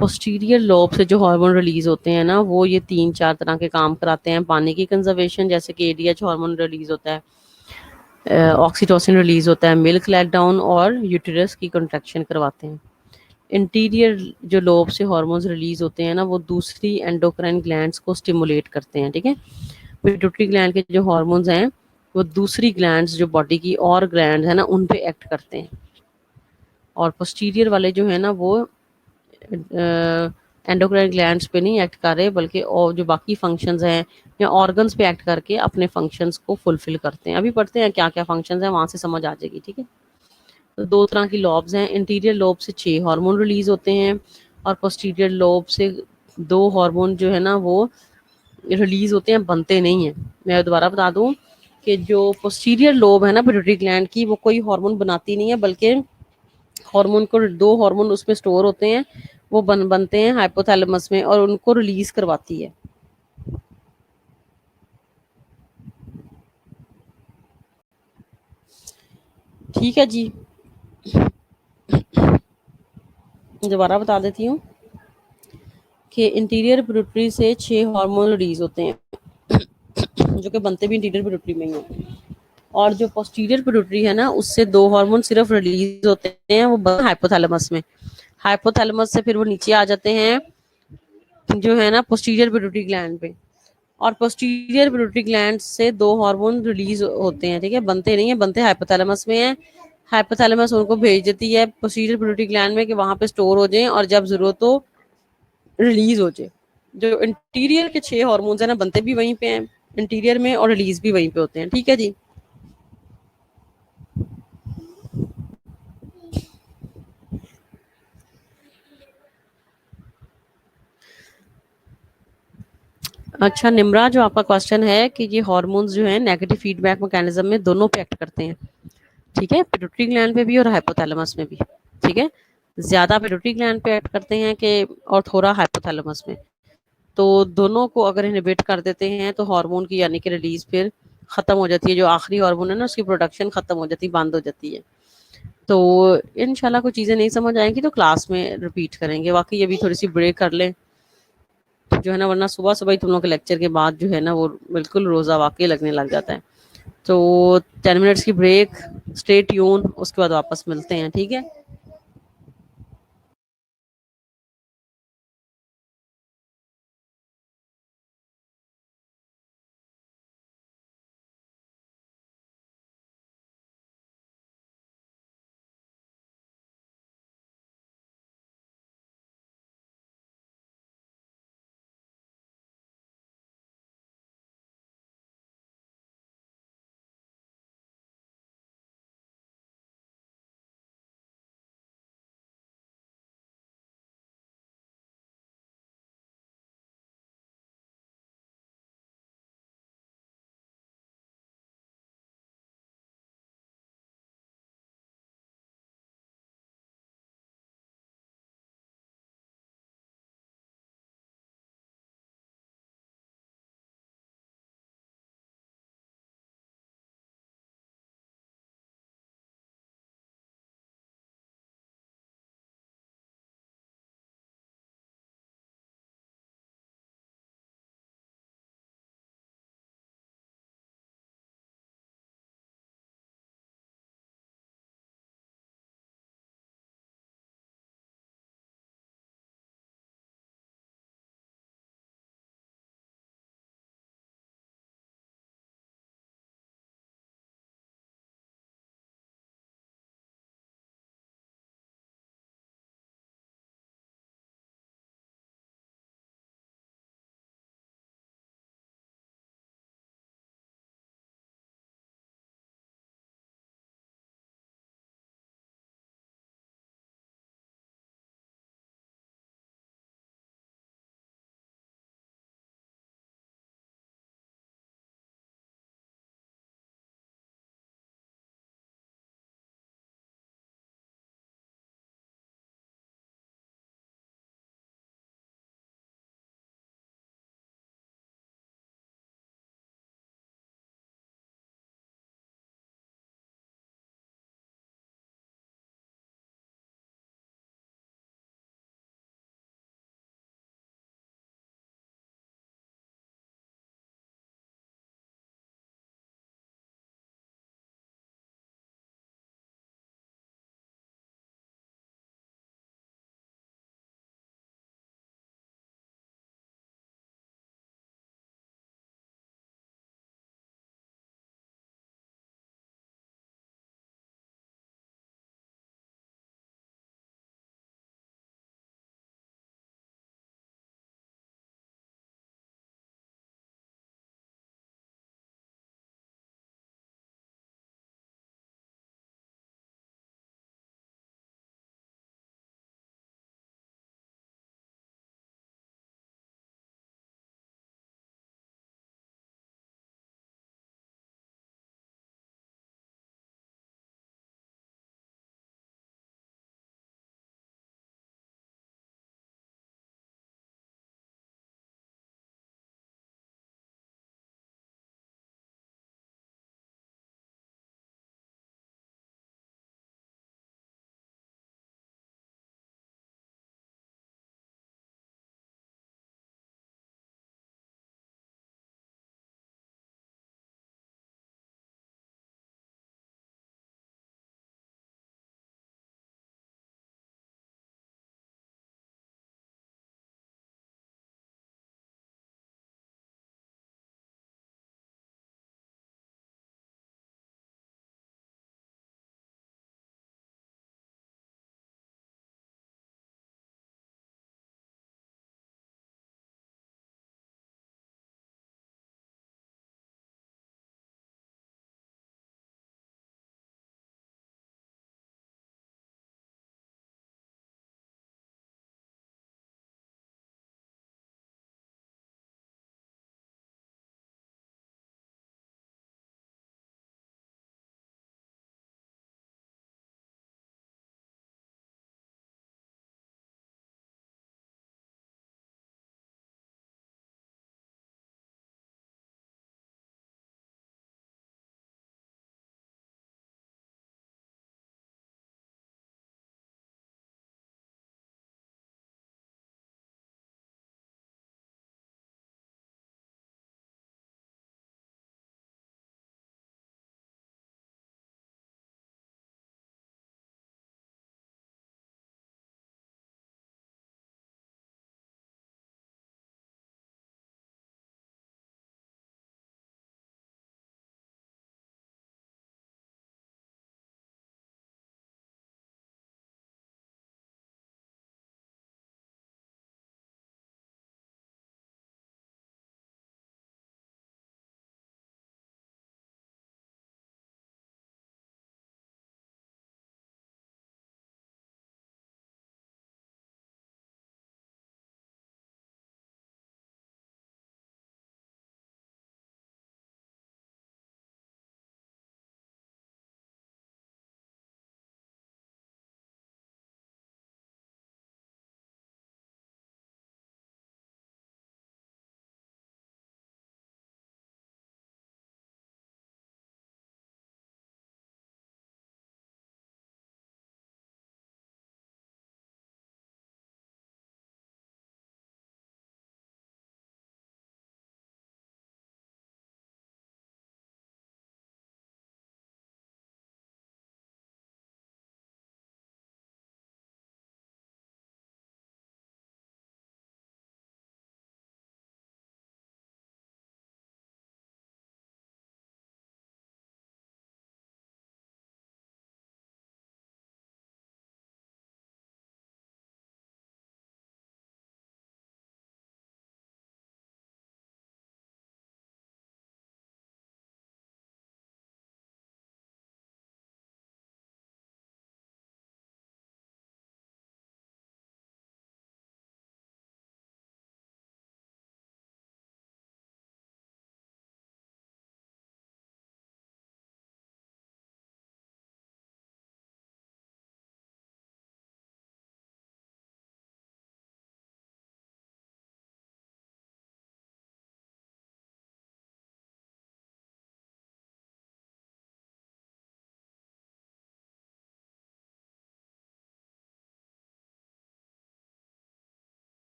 Posterior lobe से जो हार्मोन रिलीज होते हैं ना, वो ये 3-4 तरह के काम कराते हैं। पानी की कंजर्वेशन, जैसे कि एडीएच हार्मोन रिलीज होता है, ऑक्सीटोसिन रिलीज होता है, मिल्क लेट डाउन और यूटेरस की कंट्रैक्शन करवाते हैं। इंटीरियर जो लोब से हार्मोन्स रिलीज होते हैं ना, वो दूसरी एंडोक्राइन ग्लैंड्स को स्टिमुलेट करते हैं। ठीक है, पिट्यूटरी ग्लैंड के जो हार्मोन्स हैं वो दूसरी ग्लैंड्स, जो बॉडी की और ग्लैंड्स है ना, उन पे एक्ट करते हैं। और पोस्टीरियर वाले जो है ना, वो एंडोक्राइन ग्लैंड्स पे नहीं एक्ट कर रहे, बल्कि और जो बाकी फंक्शंस हैं या ऑर्गन्स पे एक्ट करके अपने फंक्शंस को फुलफिल करते हैं। अभी पढ़ते हैं क्या क्या फंक्शंस हैं, वहां से समझ आ जाएगी। ठीक है, तो 2 तरह की लॉब्स हैं। इंटीरियर लोब से 6 हार्मोन रिलीज होते हैं और पोस्टीरियर लोब से 2 हार्मोन जो है ना वो रिलीज होते हैं, बनते नहीं है। मैं दोबारा बता दूं कि जो पोस्टीरियर लोब है ना पिट्यूटरी ग्लैंड की, वो कोई हार्मोन बनाती नहीं है, बल्कि हार्मोन को 2 हार्मोन उसमें स्टोर होते हैं, वो बनते हैं हाइपोथैलेमस में और उनको रिलीज करवाती है। ठीक है जी, दोबारा बता देती हूँ कि इंटीरियर पिट्यूटरी से 6 हार्मोन रिलीज होते हैं जो कि बनते भी इंटीरियर पिट्यूटरी में ही होते हैं, और जो पोस्टीरियर पिट्यूटरी है ना, उससे 2 हार्मोन सिर्फ रिलीज होते हैं, वो हाइपोथैलेमस में। हाइपोथैलेमस से फिर वो नीचे आ जाते हैं जो है ना पोस्टीरियर पिट्यूटरी ग्लैंड पे, और पोस्टीरियर पिट्यूटरी ग्लैंड से 2 हार्मोन रिलीज होते हैं। ठीक है, बनते नहीं है, बनते हाइपोथैलेमस में है। हाइपोथैलेमस उनको भेज देती है पोस्टीरियर पिट्यूटरी ग्लैंड में कि वहां पे स्टोर हो जाएं और जब जरूरत हो रिलीज हो जाए। जो इंटीरियर के 6 हार्मोन्स है ना, बनते भी वहीं पे हैं इंटीरियर में और रिलीज भी वहीं पे होते हैं। ठीक है जी, अच्छा निम्रा, जो आपका क्वेश्चन है कि ये हार्मोन्स जो है नेगेटिव फीडबैक मैकेनिज्म में दोनों पे एक्ट करते हैं। ठीक है, पिट्यूटरी ग्लैंड पे भी और हाइपोथैलेमस में भी। ठीक है, ज्यादा पिट्यूटरी ग्लैंड पे एक्ट करते हैं कि और थोड़ा हाइपोथैलेमस में। तो दोनों को अगर इनहिबिट कर देते हैं तो हार्मोन की यानी कि रिलीज फिर खत्म हो जाती है। जो आखिरी हार्मोन है ना, उसकी प्रोडक्शन खत्म हो जाती है, बंद हो जाती है। तो इंशाल्लाह कुछ चीज़ें नहीं समझ आएंगी तो क्लास में रिपीट करेंगे। वाकई अभी थोड़ी सी ब्रेक कर लें जो है ना, वरना सुबह सुबह ही तुम लोग के लेक्चर के बाद जो है ना वो बिल्कुल रोज़ा वाकई लगने लग जाता है। तो 10 मिनट्स की ब्रेक, स्टे ट्यून, उसके बाद वापस मिलते हैं, ठीक है।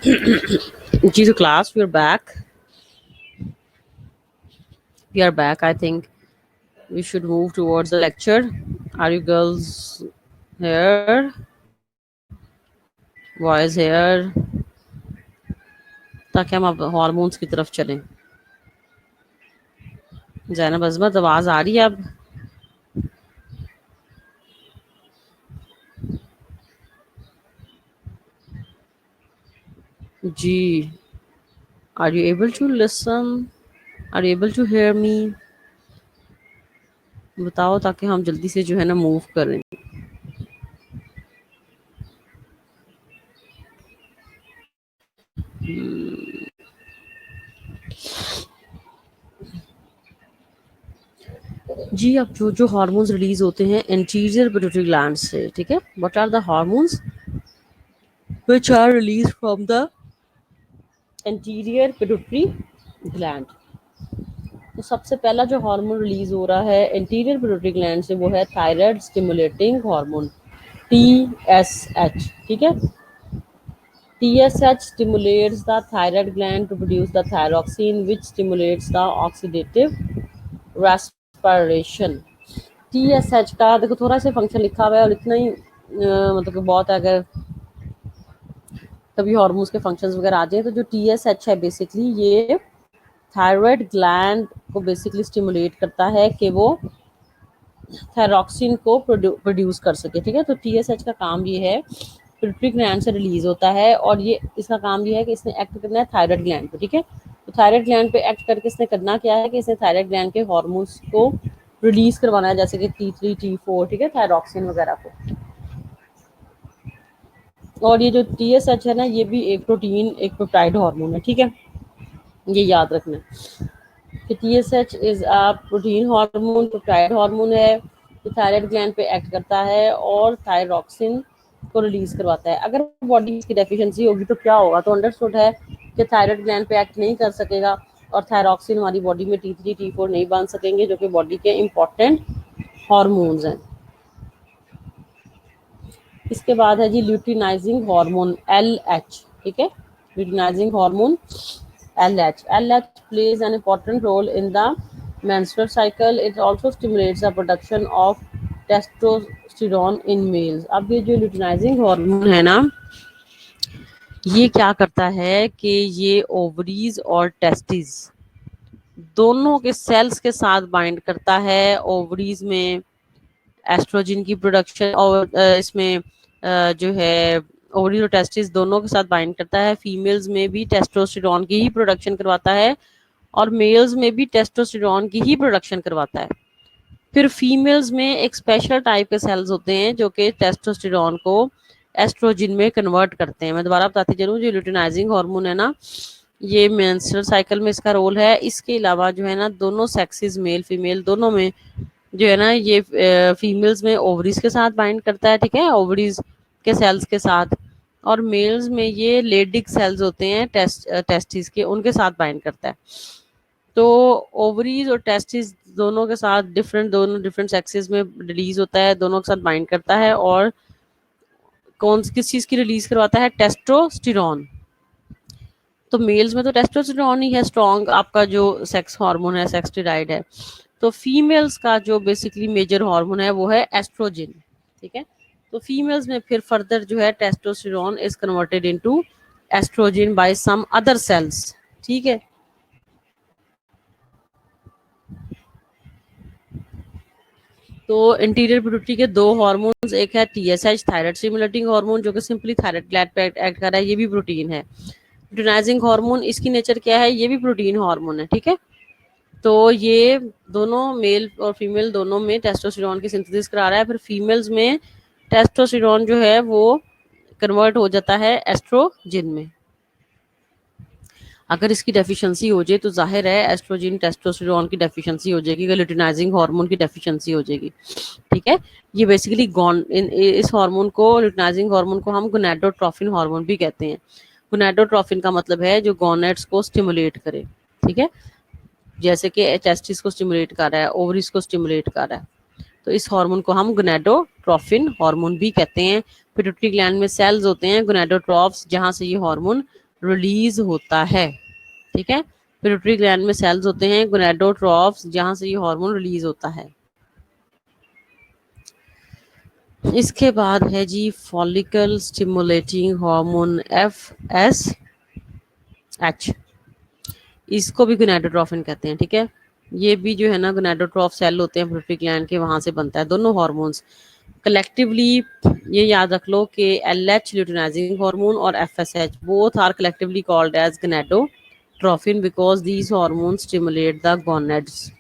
जी, तो class, we're back. We are back. I think we should move towards the lecture. Are you girls here? Boys here? ताकि हम अब हॉर्मोन्स की तरफ चलें. जैनब अजमत, आवाज आ रही है अब? जी. Are you able to listen? Are you able to hear me? बताओ ताकि हम जल्दी से जो है ना मूव करें. जी, अब जो जो हार्मोन्स रिलीज होते हैं एंटीरियर पिट्यूटरी ग्लैंड से, ठीक है. What are the hormones which are release from the anterior pituitary gland? तो सबसे पहला जो हार्मोन रिलीज हो रहा है एंटीरियर पिट्यूटरी ग्लैंड से वो है थायराइड स्टिमुलेटिंग हार्मोन, TSH, ठीक है. TSH stimulates the thyroid gland to produce the thyroxine, which stimulates the oxidative respiration. TSH का देखो थोड़ा सा फंक्शन लिखा हुआ है और इतना ही मतलब कि बहुत है. अगर कभी हार्मोन्स के फंक्शंस वगैरह आ जाए तो जो TSH है बेसिकली ये थायराइड ग्लैंड को बेसिकली स्टिमुलेट करता है कि वो थायरॉक्सिन को प्रोड्यूस कर सके, ठीक है. तो TSH का काम ये है, पिट्यूटरी ग्लैंड से रिलीज होता है और ये इसका काम ये है कि इसने एक्ट करना है थायराइड ग्लैंड पे, ठीक है. तो थायराइड ग्लैंड पे एक्ट करके इसने करना क्या है कि इसने थायराइड ग्लैंड के हार्मोन्स को रिलीज करवाना है, जैसे कि T3 T4, ठीक है, थायरॉक्सिन वगैरह को. और ये जो TSH है ना ये भी एक प्रोटीन, एक पेप्टाइड हार्मोन है, ठीक है. ये याद रखना कि TSH is a protein hormone, peptide hormone है, जो थायराइड ग्लैंड पे एक्ट करता है और थायरॉक्सिन को रिलीज करवाता है. अगर बॉडी की डेफिशिएंसी होगी तो क्या होगा? तो अंडरस्टूड है कि थायराइड ग्लैंड पे एक्ट नहीं कर सकेगा और थायरॉक्सिन हमारी बॉडी में T3 T4 नहीं बन सकेंगे, जो कि बॉडी के इम्पोर्टेंट हार्मोन्स हैं. इसके बाद है जी ल्यूटिनाइजिंग हार्मोन, LH, ठीक है. Luteinizing hormone LH plays an important role in the menstrual cycle. It also stimulates the production of testosterone in males. अब ये जो ल्यूटिनाइजिंग हार्मोन है ना ये क्या करता है कि ये ओवरीज और टेस्टिस दोनों के सेल्स के साथ बाइंड करता है. ओवरीज में एस्ट्रोजन की प्रोडक्शन और इसमें जो है ओवरीज और टेस्टिस दोनों के साथ बाइंड करता है. फीमेल्स में भी टेस्टोस्टेरोन की ही प्रोडक्शन करवाता है और मेल्स में भी टेस्टोस्टेरोन की ही प्रोडक्शन करवाता है. फिर फीमेल्स में एक स्पेशल टाइप के सेल्स होते हैं जो कि टेस्टोस्टेरोन को एस्ट्रोजन में कन्वर्ट करते हैं. मैं दोबारा बताती चलूँ, जो ल्यूटिनाइजिंग हार्मोन है ना ये मेंस्ट्रुअल साइकिल में इसका रोल है. इसके अलावा जो है ना दोनों सेक्सेस, मेल फीमेल दोनों में जो है ना ये फीमेल्स में ओवरीज के साथ बाइंड करता है, ठीक है, ओवरीज के सेल्स के साथ. और मेल्स में ये लेडिक सेल्स होते हैं टेस्टिस के, उनके साथ बाइंड करता है. तो ओवरीज और टेस्टिस दोनों के साथ दोनों डिफरेंट सेक्सेस में रिलीज होता है, दोनों के साथ बाइंड करता है. और किस चीज की रिलीज करवाता है? टेस्टोस्टेरोन. तो मेल्स में तो टेस्टोस्टेरोन ही है स्ट्रॉन्ग, आपका जो सेक्स हार्मोन है, सेक्स स्टेरॉइड है. तो फीमेल्स का जो बेसिकली मेजर हार्मोन है वो है एस्ट्रोजन, ठीक है. तो फीमेल्स में फिर फर्दर जो है testosterone is converted into oestrogen by some other cells, ठीक है. तो इंटीरियर पिट्यूटरी के दो हार्मोन्स, एक है TSH थायराइड स्टिमुलेटिंग हार्मोन जो कि सिंपली थायराइड ग्लैंड पे एक्ट कर रहा है, ये भी प्रोटीन है. ल्यूटिनाइजिंग हार्मोन इसकी नेचर क्या है? ये भी प्रोटीन हार्मोन है, ठीक है. तो ये दोनों मेल और फीमेल दोनों में टेस्टोस्टेरोन की सिंथेसिस करा रहा है. फिर फीमेल्स में टेस्टोस्टेरोन जो है वो कन्वर्ट हो जाता है एस्ट्रोजन में. अगर इसकी डेफिशिएंसी हो जाए तो जाहिर है एस्ट्रोजन टेस्टोस्टेरोन की डेफिशिएंसी हो जाएगी, ल्यूटिनाइजिंग हार्मोन की डेफिशिएंसी हो जाएगी, ठीक है. ये बेसिकली इस हार्मोन को, ल्यूटिनाइजिंग हार्मोन को हम गोनाडोट्रोफिन हार्मोन भी कहते हैं. गोनाडोट्रोफिन का मतलब है जो गोनेट्स को स्टिमुलेट करे, ठीक है. जैसे कि टेस्टिस को स्टिमुलेट कर रहा है, ओवरीज को स्टिमुलेट कर रहा है, तो इस हार्मोन को हम गोनाडोट्रोफिन हार्मोन भी कहते हैं. पिट्यूटरी ग्लैंड में सेल्स होते हैं गोनाडोट्रोफ्स जहां से ये हार्मोन रिलीज होता है। ठीक है, पिट्यूटरी ग्लैंड में सेल्स होते हैं गोनाडोट्रॉफ्स, जहां से ये हार्मोन रिलीज होता है। इसके बाद है जी फॉलिकल स्टिमुलेटिंग हार्मोन FSH, इसको भी गोनाडोट्रोफिन कहते हैं। ठीक है, ये भी जो है ना गोनाडोट्रॉफ सेल होते हैं पिट्यूटरी ग्लैंड के, वहां से बनता है दोनों हार्मोन्स कलेक्टिवली। ये याद रख लो कि LH ल्यूटिनाइजिंग हार्मोन और FSH both are collectively called as gonadotrophin because these hormone stimulate the gonads.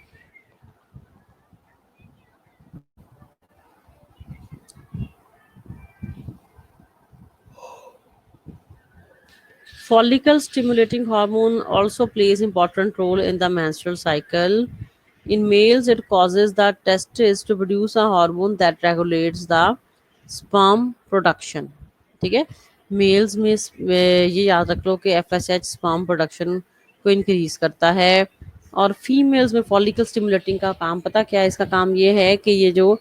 Follicle stimulating hormone also plays important role in the menstrual cycle. In males, it causes the testes to produce a hormone that regulates the sperm production. ठीक है, mails में ये याद रख लो कि FSH sperm production को increase करता है। और फीमेल्स में फॉलिकल स्टिमुलेटिंग का काम पता क्या है? इसका काम ये है कि ये जो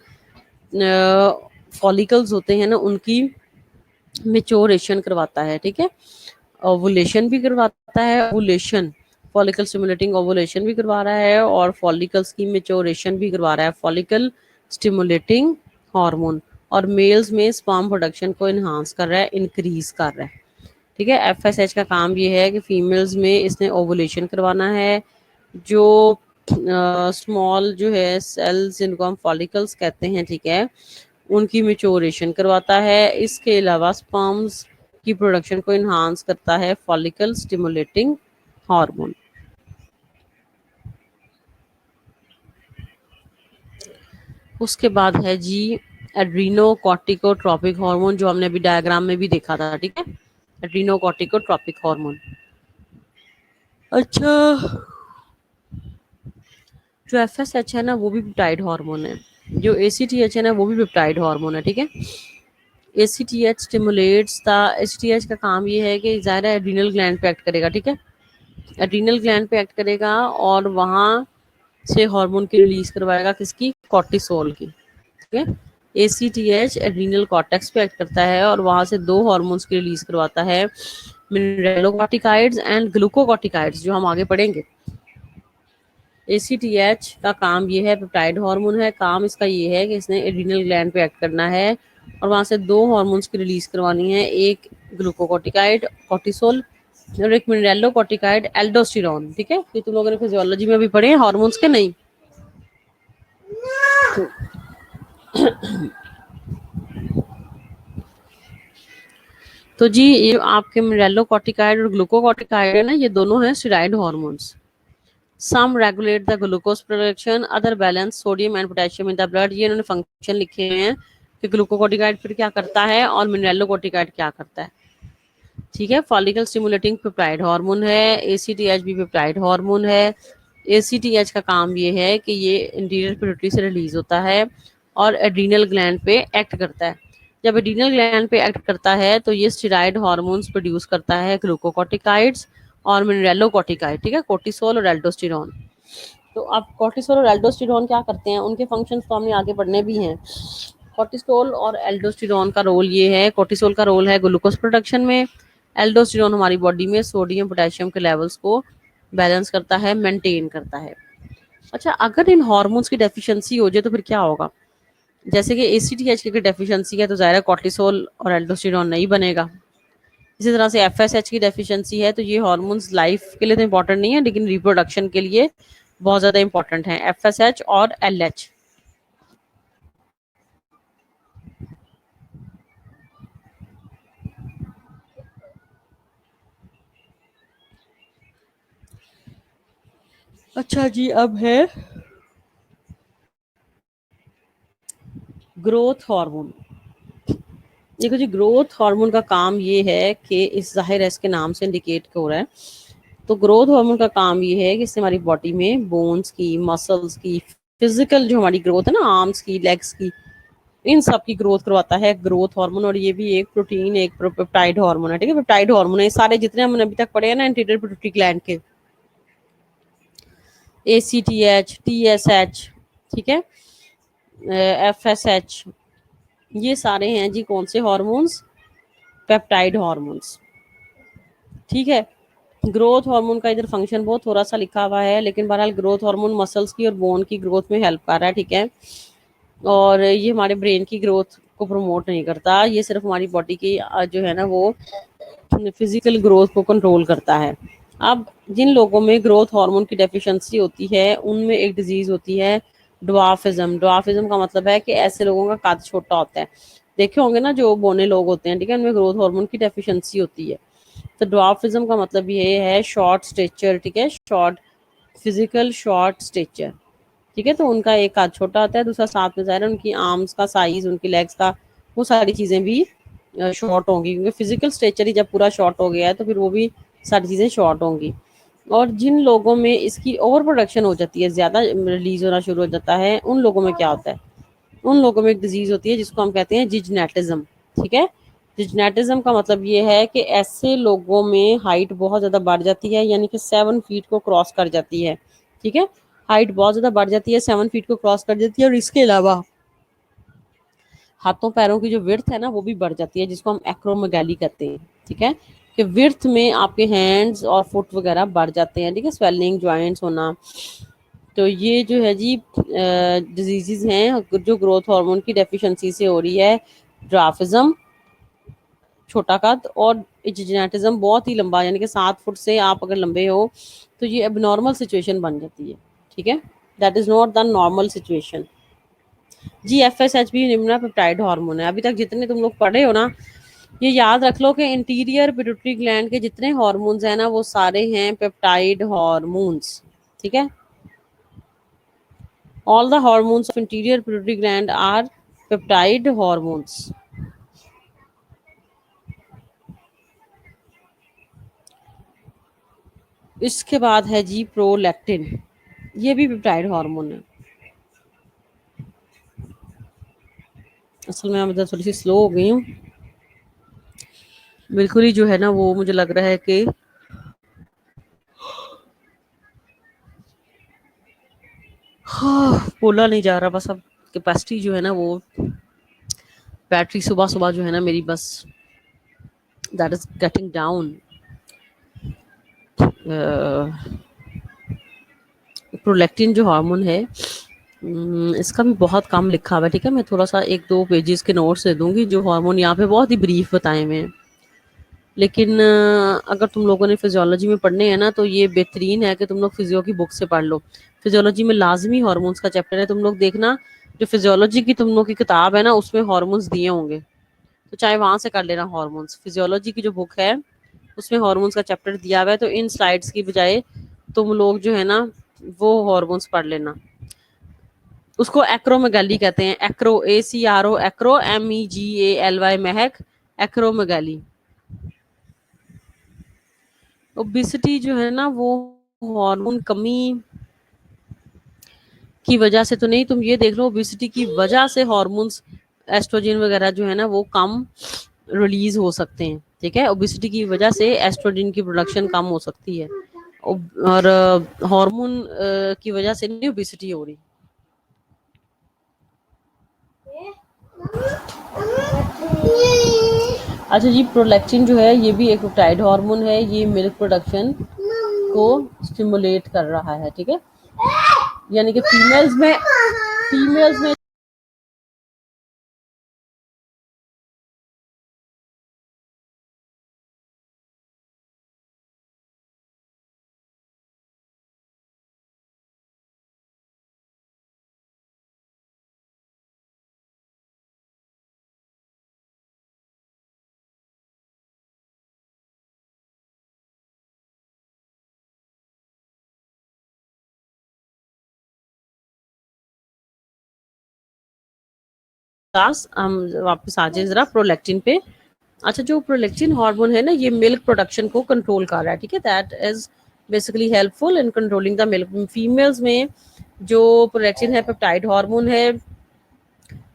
फॉलिकल्स होते हैं ना, उनकी मेच्योरेशन करवाता है। ठीक है, ओवुलेशन भी करवाता है, ओवुलेशन फॉलिकल स्टिमुलेटिंग ओवुलेशन भी करवा रहा है और फॉलिकल्स की मेच्योरेशन भी करवा रहा है फॉलिकल स्टिमुलेटिंग हार्मोन। और मेल्स में स्पर्म प्रोडक्शन को इन्हांस कर रहा है, इंक्रीज कर रहा है। ठीक है, FSH का काम ये है कि फीमेल्स में इसने ओवुलेशन करवाना है। जो स्मॉल जो है सेल्स, जिनको हम फॉलिकल्स कहते हैं, ठीक है, उनकी मेच्योरेशन करवाता है। इसके अलावा स्पर्म्स की प्रोडक्शन को इन्हांस करता है फॉलिकल स्टिमुलेटिंग हार्मोन। उसके बाद है जी एड्रीनोकॉर्टिकोट्रोपिक हार्मोन, जो हमने अभी डायग्राम में भी देखा था। ठीक है, एड्रीनोकॉर्टिकोट्रोपिक हार्मोन। अच्छा, जो FSH है ना वो भी पेप्टाइड हार्मोन है, जो ACTH है ना वो भी पेप्टाइड हार्मोन है। ठीक है, ACTH स्टिमुलेट्स द ACTH का काम ये है कि ज़ाहिर है एड्रीनल ग्लैंड पे एक्ट करेगा। ठीक है, एड्रीनल ग्लैंड पे एक्ट करेगा और वहां से हार्मोन की रिलीज करवाएगा, किसकी? कॉर्टिसोल की। ठीक है, ACTH एड्रीनल कॉर्टेक्स पे एक्ट करता है और वहां से दो हार्मोन्स की रिलीज करवाता है, मिनरेलोकॉर्टिकाइड्स एंड ग्लूकोकॉर्टिकाइड्स, जो हम आगे पढ़ेंगे। ACTH का काम ये है, पेप्टाइड हार्मोन है, काम इसका ये है कि इसने एड्रीनल ग्लैंड पे एक्ट करना है और वहां से दो हार्मोन्स की रिलीज करवानी है, एक ग्लूकोकॉर्टिकाइड कॉर्टिसोल और एक मिनरेलोकॉर्टिकाइड एल्डोस्टेरोन। ठीक है, ये तुम लोगों ने फिजियोलॉजी में भी पढ़े हैं हार्मोन्स के, नहीं? तो जी ये आपके मिनरेलोकॉर्टिकाइड और ग्लूकोकॉर्टिकाइड है ना, ये दोनों हैं steroid hormones. Some regulate the glucose production, other balance sodium and potassium in the blood. ये इन्होंने फंक्शन लिखे हुए हैं कि ग्लूकोकॉर्टिकाइड फिर क्या करता है और मिनरेलोकॉर्टिकाइड क्या करता है। ठीक है, फॉलिकल स्टिमुलेटिंग पेप्टाइड हार्मोन है, ACTH भी पेप्टाइड हार्मोन है। ACTH का काम ये है कि ये इंटीरियर पिट्यूटरी से रिलीज होता है और एड्रीनल ग्लैंड पे एक्ट करता है। जब एड्रीनल ग्लैंड पे एक्ट करता है तो ये स्टेरॉइड हार्मोन्स प्रोड्यूस करता है, ग्लूकोकॉर्टिकाइड्स और मिनरेलोकॉर्टिकाइड। ठीक है, कोर्टिसोल और एल्डोस्टेरोन। तो अब कोर्टिसोल और एल्डोस्टेरोन क्या करते हैं, उनके फंक्शंस तो हमने आगे पढ़ने भी हैं। कोर्टिसोल और एल्डोस्टेरोन का रोल ये है, कोर्टिसोल का रोल है ग्लूकोज प्रोडक्शन में, एल्डोस्टेरोन हमारी बॉडी में सोडियम पोटेशियम के लेवल्स को बैलेंस करता है, मेंटेन करता है। अच्छा, अगर इन हार्मोन्स की डेफिशिएंसी हो जाए तो फिर क्या होगा? जैसे कि ACTH की डेफिशिएंसी है तो ज़ाहिर है कोर्टिसोल और एल्डोस्टेरोन नहीं बनेगा। इसी तरह से FSH की डेफिशिएंसी है तो ये हार्मोन्स लाइफ के लिए तो इंपॉर्टेंट नहीं है लेकिन रिप्रोडक्शन के लिए बहुत ज़्यादा इंपॉर्टेंट है, FSH और LH। अच्छा जी, अब है ग्रोथ हार्मोन। देखो जी, ग्रोथ हार्मोन का काम ये है कि इस जाहिर है इसके नाम से इंडिकेट हो रहा है। तो ग्रोथ हार्मोन का काम ये है कि इससे हमारी बॉडी में बोन्स की, मसल्स की, फिजिकल जो हमारी ग्रोथ है ना, आर्म्स की, लेग्स की, इन सब की ग्रोथ करवाता है ग्रोथ हार्मोन। और ये भी एक प्रोटीन, एक पेप्टाइड हार्मोन है। ठीक है, पेप्टाइड हार्मोन है, सारे जितने हमने अभी तक पढ़े हैं ना इंटीरियर पिट्यूटरी ग्लैंड के, ACTH, TSH, ठीक है, FSH, ये सारे हैं जी कौन से हार्मोन्स? Peptide hormones. ठीक है। ग्रोथ हार्मोन का इधर फंक्शन बहुत थोड़ा सा लिखा हुआ है, लेकिन बहरहाल ग्रोथ हार्मोन मसल्स की और बोन की ग्रोथ में हेल्प कर रहा है, ठीक है। और ये हमारे ब्रेन की ग्रोथ को प्रमोट नहीं करता, ये सिर्फ हमारी बॉडी की जो है ना वो फिजिकल ग्रोथ को कंट्रोल करता है। अब जिन लोगों में ग्रोथ हार्मोन की डेफिशिएंसी होती है उनमें एक डिजीज होती है ड्वार्फिज्म। ड्वार्फिज्म का मतलब है कि ऐसे लोगों का कद छोटा होता है। देखे होंगे ना जो बौने लोग होते हैं, ठीक है, उनमें ग्रोथ हार्मोन की डेफिशिएंसी होती है। तो ड्वार्फिज्म का मतलब ये है शॉर्ट स्टेचर, ठीक है, शॉर्ट फिजिकल शॉर्ट स्टेचर, ठीक है। तो उनका एक काज छोटा होता है, दूसरा साथ में ज़ाहिर है उनकी आर्म्स का साइज, उनकी लेग्स का, वो सारी चीज़ें भी शॉर्ट होंगी, क्योंकि फिजिकल स्ट्रेचर ही जब पूरा शॉर्ट हो गया है तो फिर वो भी सारी चीज़ें शॉर्ट होंगी। और जिन लोगों में इसकी ओवर प्रोडक्शन हो जाती है, ज़्यादा रिलीज होना शुरू हो जाता है, उन लोगों में क्या होता है, उन लोगों में एक डिजीज़ होती है जिसको हम कहते हैं जिजनेटिज्म, ठीक है। जिजनेटिज्म का मतलब ये है कि ऐसे लोगों में हाइट बहुत ज़्यादा बढ़ जाती है, यानी कि 7 फीट को क्रॉस कर जाती है, ठीक है। हाइट बहुत ज़्यादा बढ़ जाती है, 7 फीट को क्रॉस कर जाती है, और इसके अलावा हाथों पैरों की जो विड्थ है ना वो भी बढ़ जाती है, जिसको हम एक्रोमेगाली कहते हैं, ठीक है। कि विड्थ में आपके हैंड्स और फुट वगैरह बढ़ जाते हैं, ठीक है, स्वेलिंग जॉइंट्स होना। तो ये जो है जी डिजीजेज हैं जो ग्रोथ हार्मोन की डेफिशिएंसी से हो रही है। ड्राफिज्म छोटा कद, और जिनेटिज्म बहुत ही लंबा, यानी कि 7 फुट से आप अगर लंबे हो तो ये अब नॉर्मल सिचुएशन बन जाती है, ठीक है। That is not the normal situation. जी एफएसएच भी निम्न पेप्टाइड हार्मोन है। अभी तक जितने तुम लोग पढ़े हो ना, ये याद रख लो कि इंटीरियर पिट्यूटरी ग्लैंड के जितने हार्मोन्स हैं ना वो सारे हैं पेप्टाइड हार्मोन्स, ठीक है। All the hormones of interior pituitary gland are peptide hormones. इसके बाद है जी प्रोलैक्टिन, ये भी पेप्टाइड हार्मोन है। असल में मैं मतलब थोड़ी सी स्लो हो गई हूँ, बिल्कुल ही जो है ना वो मुझे लग रहा है कि हाँ, बोला नहीं जा रहा, बस अब कैपेसिटी जो है ना वो बैटरी सुबह सुबह जो है ना मेरी बस that is getting down. Prolactin जो हार्मोन है इसका भी बहुत कम लिखा हुआ है, ठीक है। मैं थोड़ा सा 1-2 पेजेस के नोट्स दे दूंगी, जो हार्मोन यहाँ पे बहुत ही ब्रीफ बताए हुए हैं। लेकिन अगर तुम लोगों ने फिजियोलॉजी में पढ़ने हैं ना तो ये बेहतरीन है कि तुम लोग फिजियो की बुक से पढ़ लो। फिजियोलॉजी में लाजमी हार्मोन्स का चैप्टर है, तुम लोग देखना जो फिजियोलॉजी की तुम लोग की किताब है ना उसमें हार्मोन्स दिए होंगे, तो चाहे वहां से कर लेना हार्मोन्स। फिजियोलॉजी की जो बुक है उसमें हार्मोन्स का चैप्टर दिया हुआ है, तो इन स्लाइड्स की बजाय तुम लोग जो है ना वो हार्मोन्स पढ़ लेना। उसको एक्रोमेगाली कहते हैं, एक्रो ACRO, एक्रो MEGALY, महक, एक्रोमेगाली। ओबिसिटी जो है ना वो हार्मोन कमी की वजह से तो नहीं, तुम ये देख लो ओबिसिटी की वजह से हार्मोन्स एस्ट्रोजन वगैरह जो है ना वो कम रिलीज हो सकते हैं, ठीक है। ओबिसिटी की वजह से एस्ट्रोजन की प्रोडक्शन कम हो सकती है, और हार्मोन की वजह से नहीं ओबिसिटी हो रही। अच्छा जी, प्रोलैक्टिन जो है ये भी एक पेप्टाइड हार्मोन है, ये मिल्क प्रोडक्शन को स्टिमुलेट कर रहा है, ठीक है। यानी कि फीमेल्स में हम वापस आ जाए जरा प्रोलैक्टिन पे। अच्छा, जो प्रोलैक्टिन हार्मोन है ना ये मिल्क प्रोडक्शन को कंट्रोल कर रहा है, ठीक है। That is basically helpful in controlling the milk. Females में जो प्रोलैक्टिन है पेप्टाइड हार्मोन है,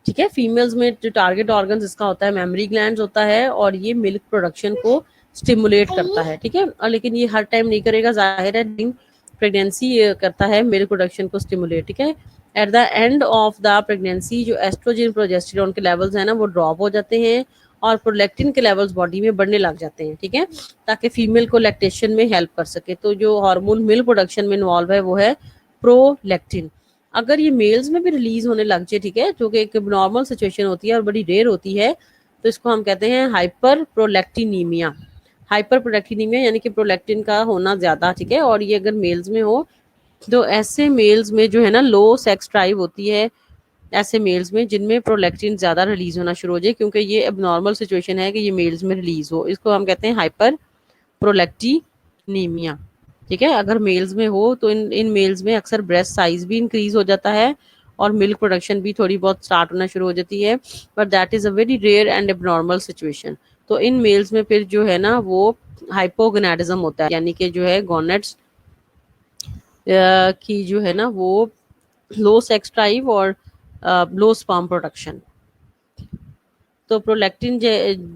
ठीक है। फीमेल्स में जो टारगेट ऑर्गन इसका होता है मेमोरी ग्लैंड्स होता है, और ये मिल्क प्रोडक्शन को स्टिमुलेट करता है, ठीक है। और लेकिन ये हर टाइम नहीं करेगा, जाहिर है ड्यूरिंग प्रेगनेंसी करता है मिल्क प्रोडक्शन को स्टिमुलेट, ठीक है। At the end of the pregnancy जो एस्ट्रोजन प्रोजेस्टेरॉन के लेवल्स हैं ना वो ड्रॉप हो जाते हैं, और प्रोलैक्टिन के लेवल्स बॉडी में बढ़ने लग जाते हैं, ठीक है, ताकि फीमेल को लैक्टेशन में हेल्प कर सके। तो जो हार्मोन मिल्क प्रोडक्शन में इन्वॉल्व है वो है प्रोलैक्टिन। अगर ये मेल्स में भी रिलीज होने लग जाए, ठीक है, जो कि एक नॉर्मल सिचुएशन होती है और बड़ी रेयर होती है, तो इसको हम कहते हैं हाइपर प्रोलैक्टिनीमिया। हाइपर प्रोलैक्टिनीमिया यानी कि प्रोलैक्टिन का होना ज्यादा, ठीक है, और ये अगर मेल्स में हो तो ऐसे मेल्स में जो है ना लो सेक्स ड्राइव होती है, ऐसे मेल्स में जिनमें प्रोलैक्टिन ज्यादा रिलीज होना शुरू हो जाए, क्योंकि ये एबनॉर्मल सिचुएशन है कि ये मेल्स में रिलीज हो, इसको हम कहते हैं हाइपर प्रोलैक्टिनीमिया, ठीक है। अगर मेल्स में हो तो इन इन मेल्स में अक्सर ब्रेस्ट साइज भी इंक्रीज हो जाता है और मिल्क प्रोडक्शन भी थोड़ी बहुत स्टार्ट होना शुरू हो जाती है, but that is a very rare and abnormal situation. तो इन मेल्स में फिर जो है ना वो हाइपोगोनाडिज्म होता है, यानी कि जो है गोनेट्स की जो है ना वो लो सेक्स ड्राइव और लो स्पर्म प्रोडक्शन। तो प्रोलैक्टिन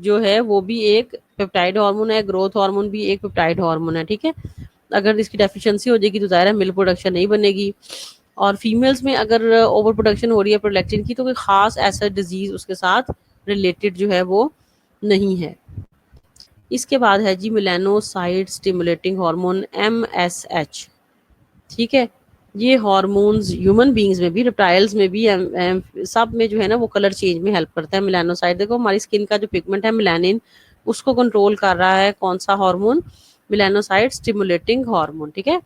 जो है वो भी एक पेप्टाइड हार्मोन है, ग्रोथ हार्मोन भी एक पेप्टाइड हार्मोन है, ठीक है। अगर इसकी डेफिशिएंसी हो जाएगी तो ज़ाहिर है मिल्क प्रोडक्शन नहीं बनेगी। और फीमेल्स में अगर ओवर प्रोडक्शन हो रही है प्रोलैक्टिन की, तो कोई खास ऐसा डिजीज उसके साथ रिलेटेड जो है वो नहीं है। इसके बाद है जी मेलानोसाइट स्टिमुलेटिंग हार्मोन MSH, ठीक है। ये हॉर्मोन्स ह्यूमन बींग्स में भी, रेप्टाइल्स में भी, सब में जो है ना वो कलर चेंज में हेल्प करता है। मेलानोसाइट, देखो हमारी स्किन का जो पिगमेंट है मेलानिन, उसको कंट्रोल कर रहा है कौन सा हार्मोन, मेलानोसाइट स्टिमुलेटिंग हार्मोन, ठीक है।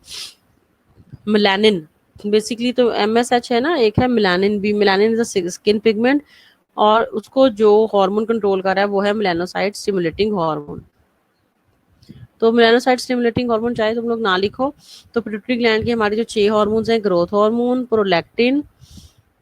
मेलानिन बेसिकली तो MSH है ना, एक है मेलानिन भी। Melanin is a skin pigment और उसको जो हार्मोन कंट्रोल कर रहा है वो है मेलानोसाइट स्टिमुलेटिंग हार्मोन। तो मेलानोसाइट स्टिमुलेटिंग हार्मोन चाहे तुम लोग ना लिखो, तो पिट्यूटरी ग्लैंड के हमारे जो 6 हार्मोन्स हैं, ग्रोथ हार्मोन, प्रोलैक्टिन,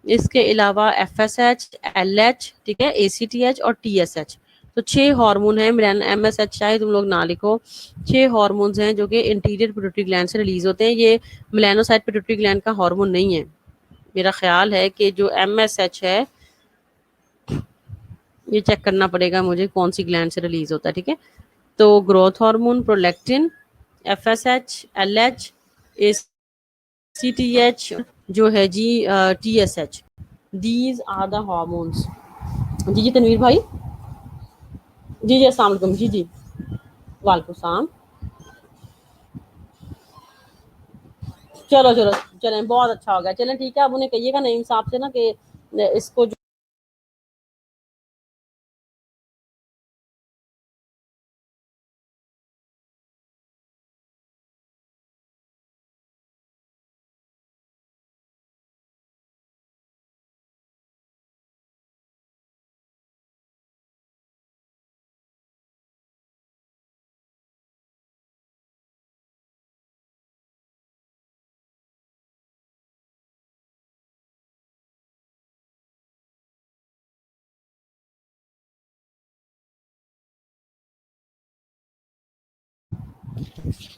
इसके अलावा FSH, LH, ठीक है, ACTH और TSH। तो 6 हार्मोन है। MSH चाहे तुम लोग ना लिखो, 6 हार्मोन्स हैं जो कि इंटीरियर पिट्यूटरी ग्लैंड से रिलीज होते हैं। ये मेलानोसाइट पिट्यूटरी ग्लैंड का हार्मोन नहीं है। मेरा ख्याल है कि जो MSH है, ये चेक करना पड़ेगा मुझे कौन सी ग्लैंड से रिलीज होता है, ठीक है। तो growth hormone, prolactin, FSH, LH, ACTH, जो है जी TSH, these are the hormones. जी जी तनवीर भाई, जी जी अस्सलाम वालेकुम, जी जी वालेकुम सलाम। चलो चलो, चलें, बहुत अच्छा हो गया, चलें ठीक है। आप उन्हें कहिएगा नईम साहब से ना कि इसको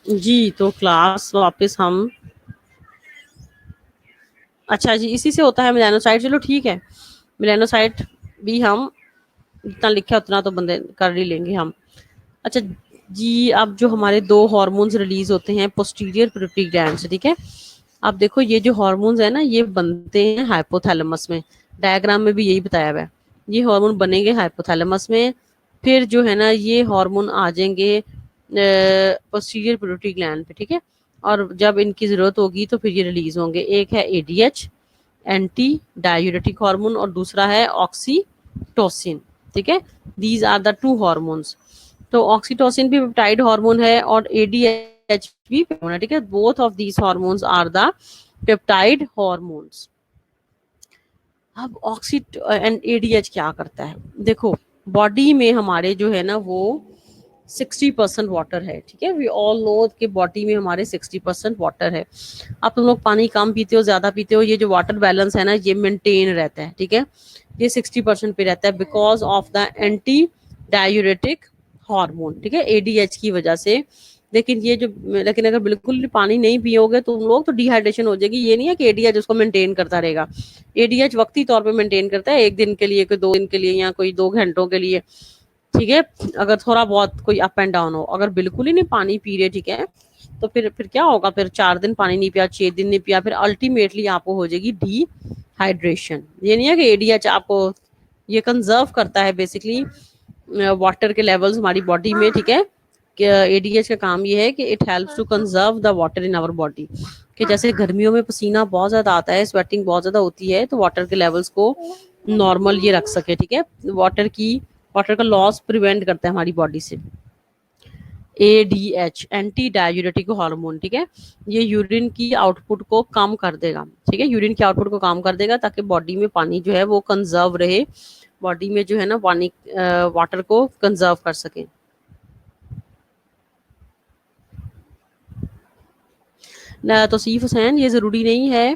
जी। तो क्लास वापस हम, अच्छा जी, इसी से होता है मेलानोसाइट, चलो ठीक है। मेलानोसाइट भी हम जितना लिखा है उतना तो बंदे कर ही लेंगे हम। अच्छा जी, अब जो हमारे 2 हार्मोन्स रिलीज होते हैं पोस्टीरियर पिट्यूटरी ग्लैंड से, ठीक है। अब देखो ये जो हार्मोन्स है ना ये बनते हैं हाइपोथैलेमस में, डायग्राम में भी यही बताया हुआ है। ये हार्मोन बनेंगे हाइपोथैलेमस में, फिर जो है ना ये हार्मोन आ जाएंगे पोस्टीरियर पिट्यूटरी ग्लैंड पे, ठीक है। और जब इनकी जरूरत होगी तो फिर ये रिलीज होंगे। एक है ADH, एंटी डायूरेटिक हार्मोन, और दूसरा है ऑक्सीटोसिन, ठीक है। These are the 2 hormones. तो ऑक्सीटोसिन भी पेप्टाइड हार्मोन है और ADH भी हार्मोन है, ठीक है। Both of these hormones are the peptide hormones. अब ऑक्सी एंड ADH क्या करता है, देखो बॉडी में हमारे जो है ना वो 60% वाटर है, ठीक है। वी ऑल नो कि बॉडी में हमारे 60% वाटर है। अब तुम लोग पानी कम पीते हो ज्यादा पीते हो, ये जो वाटर बैलेंस है ना ये मेंटेन रहता है, ठीक है। ये 60% पे रहता है because of the anti diuretic hormone, ठीक है, ADH की वजह से। लेकिन ये जो, लेकिन अगर बिल्कुल पानी नहीं पियोगे तुम लोग तो डिहाइड्रेशन हो जाएगी। ये नहीं है कि ADH उसको मेंटेन करता रहेगा। ADH वक्ती तौर पे मेंटेन करता है, 1 दिन के लिए, कोई 2 दिन के लिए, या कोई 2 घंटों के लिए, ठीक है। अगर थोड़ा बहुत कोई अप एंड डाउन हो, अगर बिल्कुल ही नहीं पानी पी रहे, ठीक है, तो फिर क्या होगा, फिर 4 दिन पानी नहीं पिया, 6 दिन नहीं पिया, फिर अल्टीमेटली आपको हो जाएगी डिहाइड्रेशन। ये नहीं है कि ADH आपको ये कंजर्व करता है बेसिकली वाटर के लेवल्स हमारी बॉडी में, ठीक है। एडीएच का काम ये है कि it helps to conserve the water in our body, कि जैसे गर्मियों में पसीना बहुत ज्यादा आता है, स्वेटिंग बहुत ज्यादा होती है, तो वाटर के लेवल्स को नॉर्मल ये रख सके, ठीक है। वाटर का लॉस प्रिवेंट करता है हमारी बॉडी से। एडीएच एंटी डायूरेटिक हार्मोन, ठीक है। ये यूरिन की आउटपुट को कम कर देगा, ठीक है, यूरिन की आउटपुट को कम कर देगा ताकि बॉडी में पानी जो है वो कंजर्व रहे, बॉडी में जो है ना पानी वाटर को कंजर्व कर सके। तौसीफ हुसैन, ये ज़रूरी नहीं है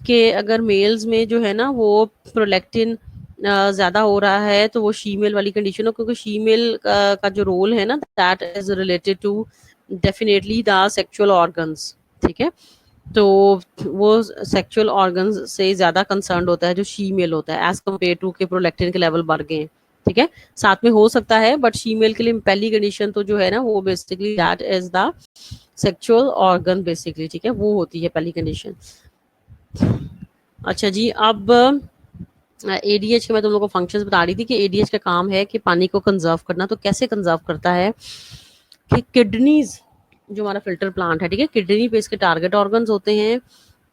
कि अगर मेल्स में जो है ना वो प्रोलैक्टिन ज़्यादा हो रहा है तो वो शीमेल वाली कंडीशन हो, क्योंकि शीमेल का जो रोल है ना that is related to definitely the sexual organs, ठीक है। तो वो सेक्सुअल ऑर्गन्स से ज़्यादा कंसर्न होता है जो शीमेल होता है, एज कम्पेयर टू के प्रोलैक्टिन के लेवल बढ़ गए हैं, ठीक है। साथ में हो सकता है, बट फीमेल के लिए पहली कंडीशन तो जो है ना वो basically that is the sexual organ basically, ठीक है, वो होती है पहली कंडीशन। अच्छा जी, अब एडीएच के मैं तुम लोगों को फंक्शंस बता रही थी कि एडीएच का काम है कि पानी को कंजर्व करना। तो कैसे कंजर्व करता है कि किडनीज जो हमारा फिल्टर प्लांट है, ठीक है, किडनी पे इसके टारगेट ऑर्गन्स होते हैं,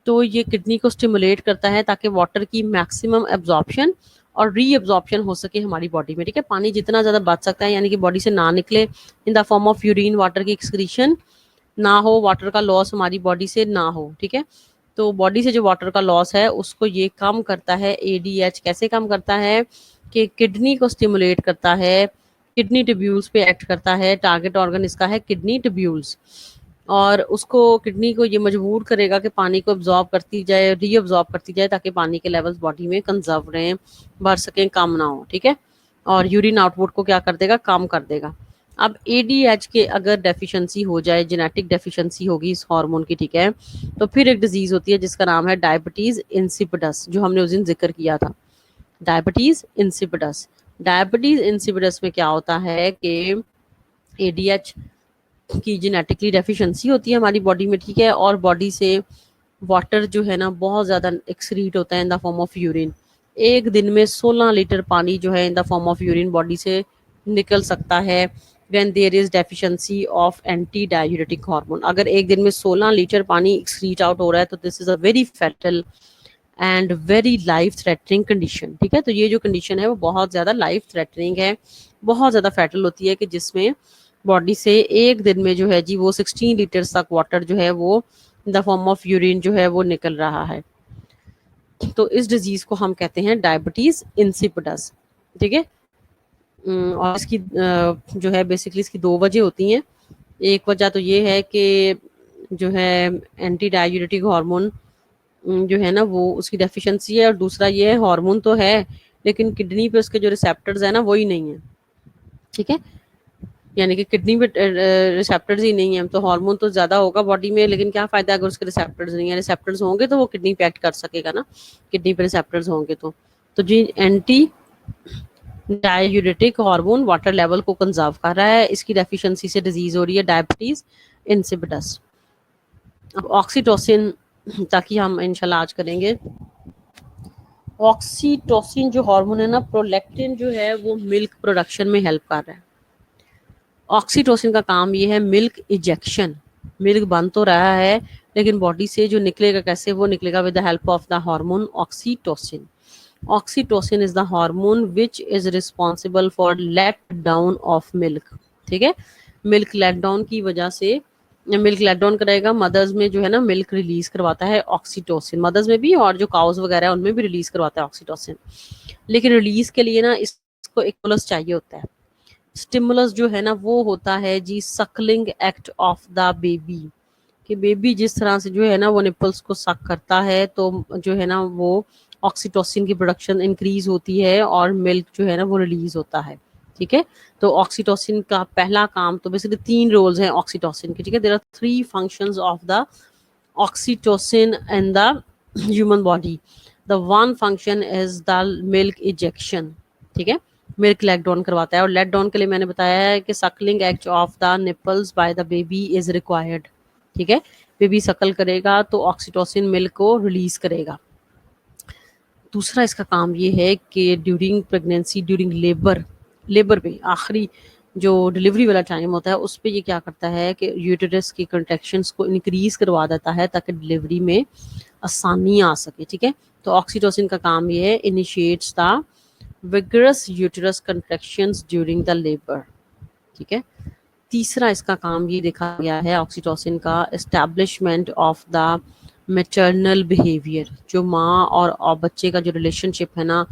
तो ये किडनी को स्टिमुलेट करता है ताकि वाटर की मैक्सिमम एब्जॉर्प्शन और रीअब्जॉर्प्शन हो सके हमारी बॉडी में, ठीक है। पानी जितना ज़्यादा बच सकता है, यानी कि बॉडी से ना निकले इन the form of urine, water की एक्सक्रीशन ना हो, वाटर का लॉस हमारी बॉडी से ना हो, ठीक है। तो बॉडी से जो वाटर का लॉस है उसको ये कम करता है एडीएच। कैसे कम करता है कि किडनी को स्टिमुलेट करता है, किडनी ट्यूब्यूल्स पे एक्ट करता है, टारगेट ऑर्गन इसका है किडनी ट्यूब्यूल्स, और उसको किडनी को ये मजबूर करेगा कि पानी को एब्जॉर्ब करती जाए, रीअब्जॉर्ब करती जाए, ताकि पानी के लेवल्स बॉडी में कंजर्व रहें, बढ़ सकें, कम ना हो, ठीक है। और यूरिन आउटपुट को क्या कर देगा, कम कर देगा। अब एडीएच के अगर डेफिशिएंसी हो जाए, जेनेटिक डेफिशिएंसी होगी इस हार्मोन की, ठीक है, तो फिर एक डिजीज होती है जिसका नाम है डायबिटीज इंसिपिडस, जो हमने उस दिन जिक्र किया था, डायबिटीज इंसिपिडस। डायबिटीज इंसिपिडस में क्या होता है कि एडीएच की जेनेटिकली डेफिशिएंसी होती है हमारी बॉडी में, ठीक है, और बॉडी से वाटर जो है ना बहुत ज़्यादा एक्सक्रीट होता है in the form of urine. एक दिन में 16 लीटर पानी जो है in the form of urine body से निकल सकता है when there is deficiency of anti diuretic hormone. अगर एक दिन में 16 लीटर पानी एक्सक्रीट आउट हो रहा है तो this is a very fatal and very life threatening condition, ठीक है। तो ये जो कंडीशन है वो बहुत ज़्यादा लाइफ थ्रेटनिंग है, बहुत ज़्यादा फैटल होती है, कि जिसमें बॉडी से एक दिन में जो है जी वो 16 लीटर्स तक वाटर जो है वो इन द फॉर्म ऑफ यूरिन जो है वो निकल रहा है। तो इस डिजीज को हम कहते हैं डायबिटीज इंसिपिडस, ठीक है। और इसकी जो है बेसिकली इसकी दो वजह होती हैं। एक वजह तो ये है कि जो है एंटी डायूरेटिक हार्मोन जो है ना वो उसकी डेफिशिएंसी है, और दूसरा ये है हार्मोन तो है लेकिन किडनी पे उसके जो रिसेप्टर्स है ना वो ही नहीं है, ठीक है। यानी कि किडनी पे रिसेप्टर्स ही नहीं है, तो हार्मोन तो ज्यादा होगा बॉडी में, लेकिन क्या फायदा अगर उसके रिसेप्टर्स नहीं है। रिसेप्टर्स होंगे तो वो किडनी पे एक्ट कर सकेगा ना, किडनी पे रिसेप्टर्स होंगे तो जी anti diuretic hormone water level को कंजर्व कर रहा है, इसकी डेफिशिएंसी से डिजीज हो रही है डायबिटीज इंसिपिडस। अब ऑक्सीटोसिन ताकि हम इंशाल्लाह आज करेंगे। ऑक्सीटोसिन जो हार्मोन है ना, प्रोलैक्टिन जो है वो मिल्क प्रोडक्शन में हेल्प कर रहा है। ऑक्सीटोसिन का काम ये है मिल्क इजेक्शन, मिल्क बन तो रहा है लेकिन बॉडी से जो निकलेगा कैसे, वो निकलेगा with the help of the hormone oxytocin. Oxytocin is the hormone which is responsible for let down of milk, ठीक है। मिल्क लेट डाउन की वजह से, मिल्क लेट डाउन करेगा मदर्स में जो है ना, मिल्क रिलीज करवाता है ऑक्सीटोसिन, मदर्स में भी और जो काउस वगैरह है उनमें भी रिलीज करवाता है ऑक्सीटोसिन। लेकिन रिलीज के लिए ना इसको एक प्लस चाहिए होता है। स्टिमुलस जो है ना वो होता है जी suckling act of the baby, कि बेबी जिस तरह से जो है ना वो निपल्स को सक करता है तो जो है ना वो ऑक्सीटोसिन की प्रोडक्शन इंक्रीज होती है और मिल्क जो है ना वो रिलीज होता है, ठीक है। तो ऑक्सीटोसिन का पहला काम, तो बेसिकली 3 रोल्स हैं ऑक्सीटोसिन के, ठीक है। There are 3 functions of the oxytocin in the human body. The one function is the milk ejection, ठीक है, मिल्क लेट डाउन करवाता है। और लेट डाउन के लिए मैंने बताया है कि Suckling act of the nipples by the baby is required, ठीक है। बेबी सकल करेगा तो ऑक्सीटोसिन मिल्क को रिलीज करेगा। दूसरा इसका काम ये है कि during pregnancy, during labour, labour पे, आखिरी जो डिलीवरी वाला टाइम होता है उस पे ये क्या करता है कि यूटेरस की कंट्रैक्शंस को इंक्रीज करवा देता है ताकि डिलीवरी में आसानी आ सके, ठीक है। तो ऑक्सीटोसिन का काम ये है, initiates the vigorous uterus contractions during the labour, ठीक है। तीसरा इसका काम ये देखा गया है ऑक्सीटोसिन का, establishment of the maternal behaviour, जो माँ और बच्चे का जो रिलेशनशिप है ना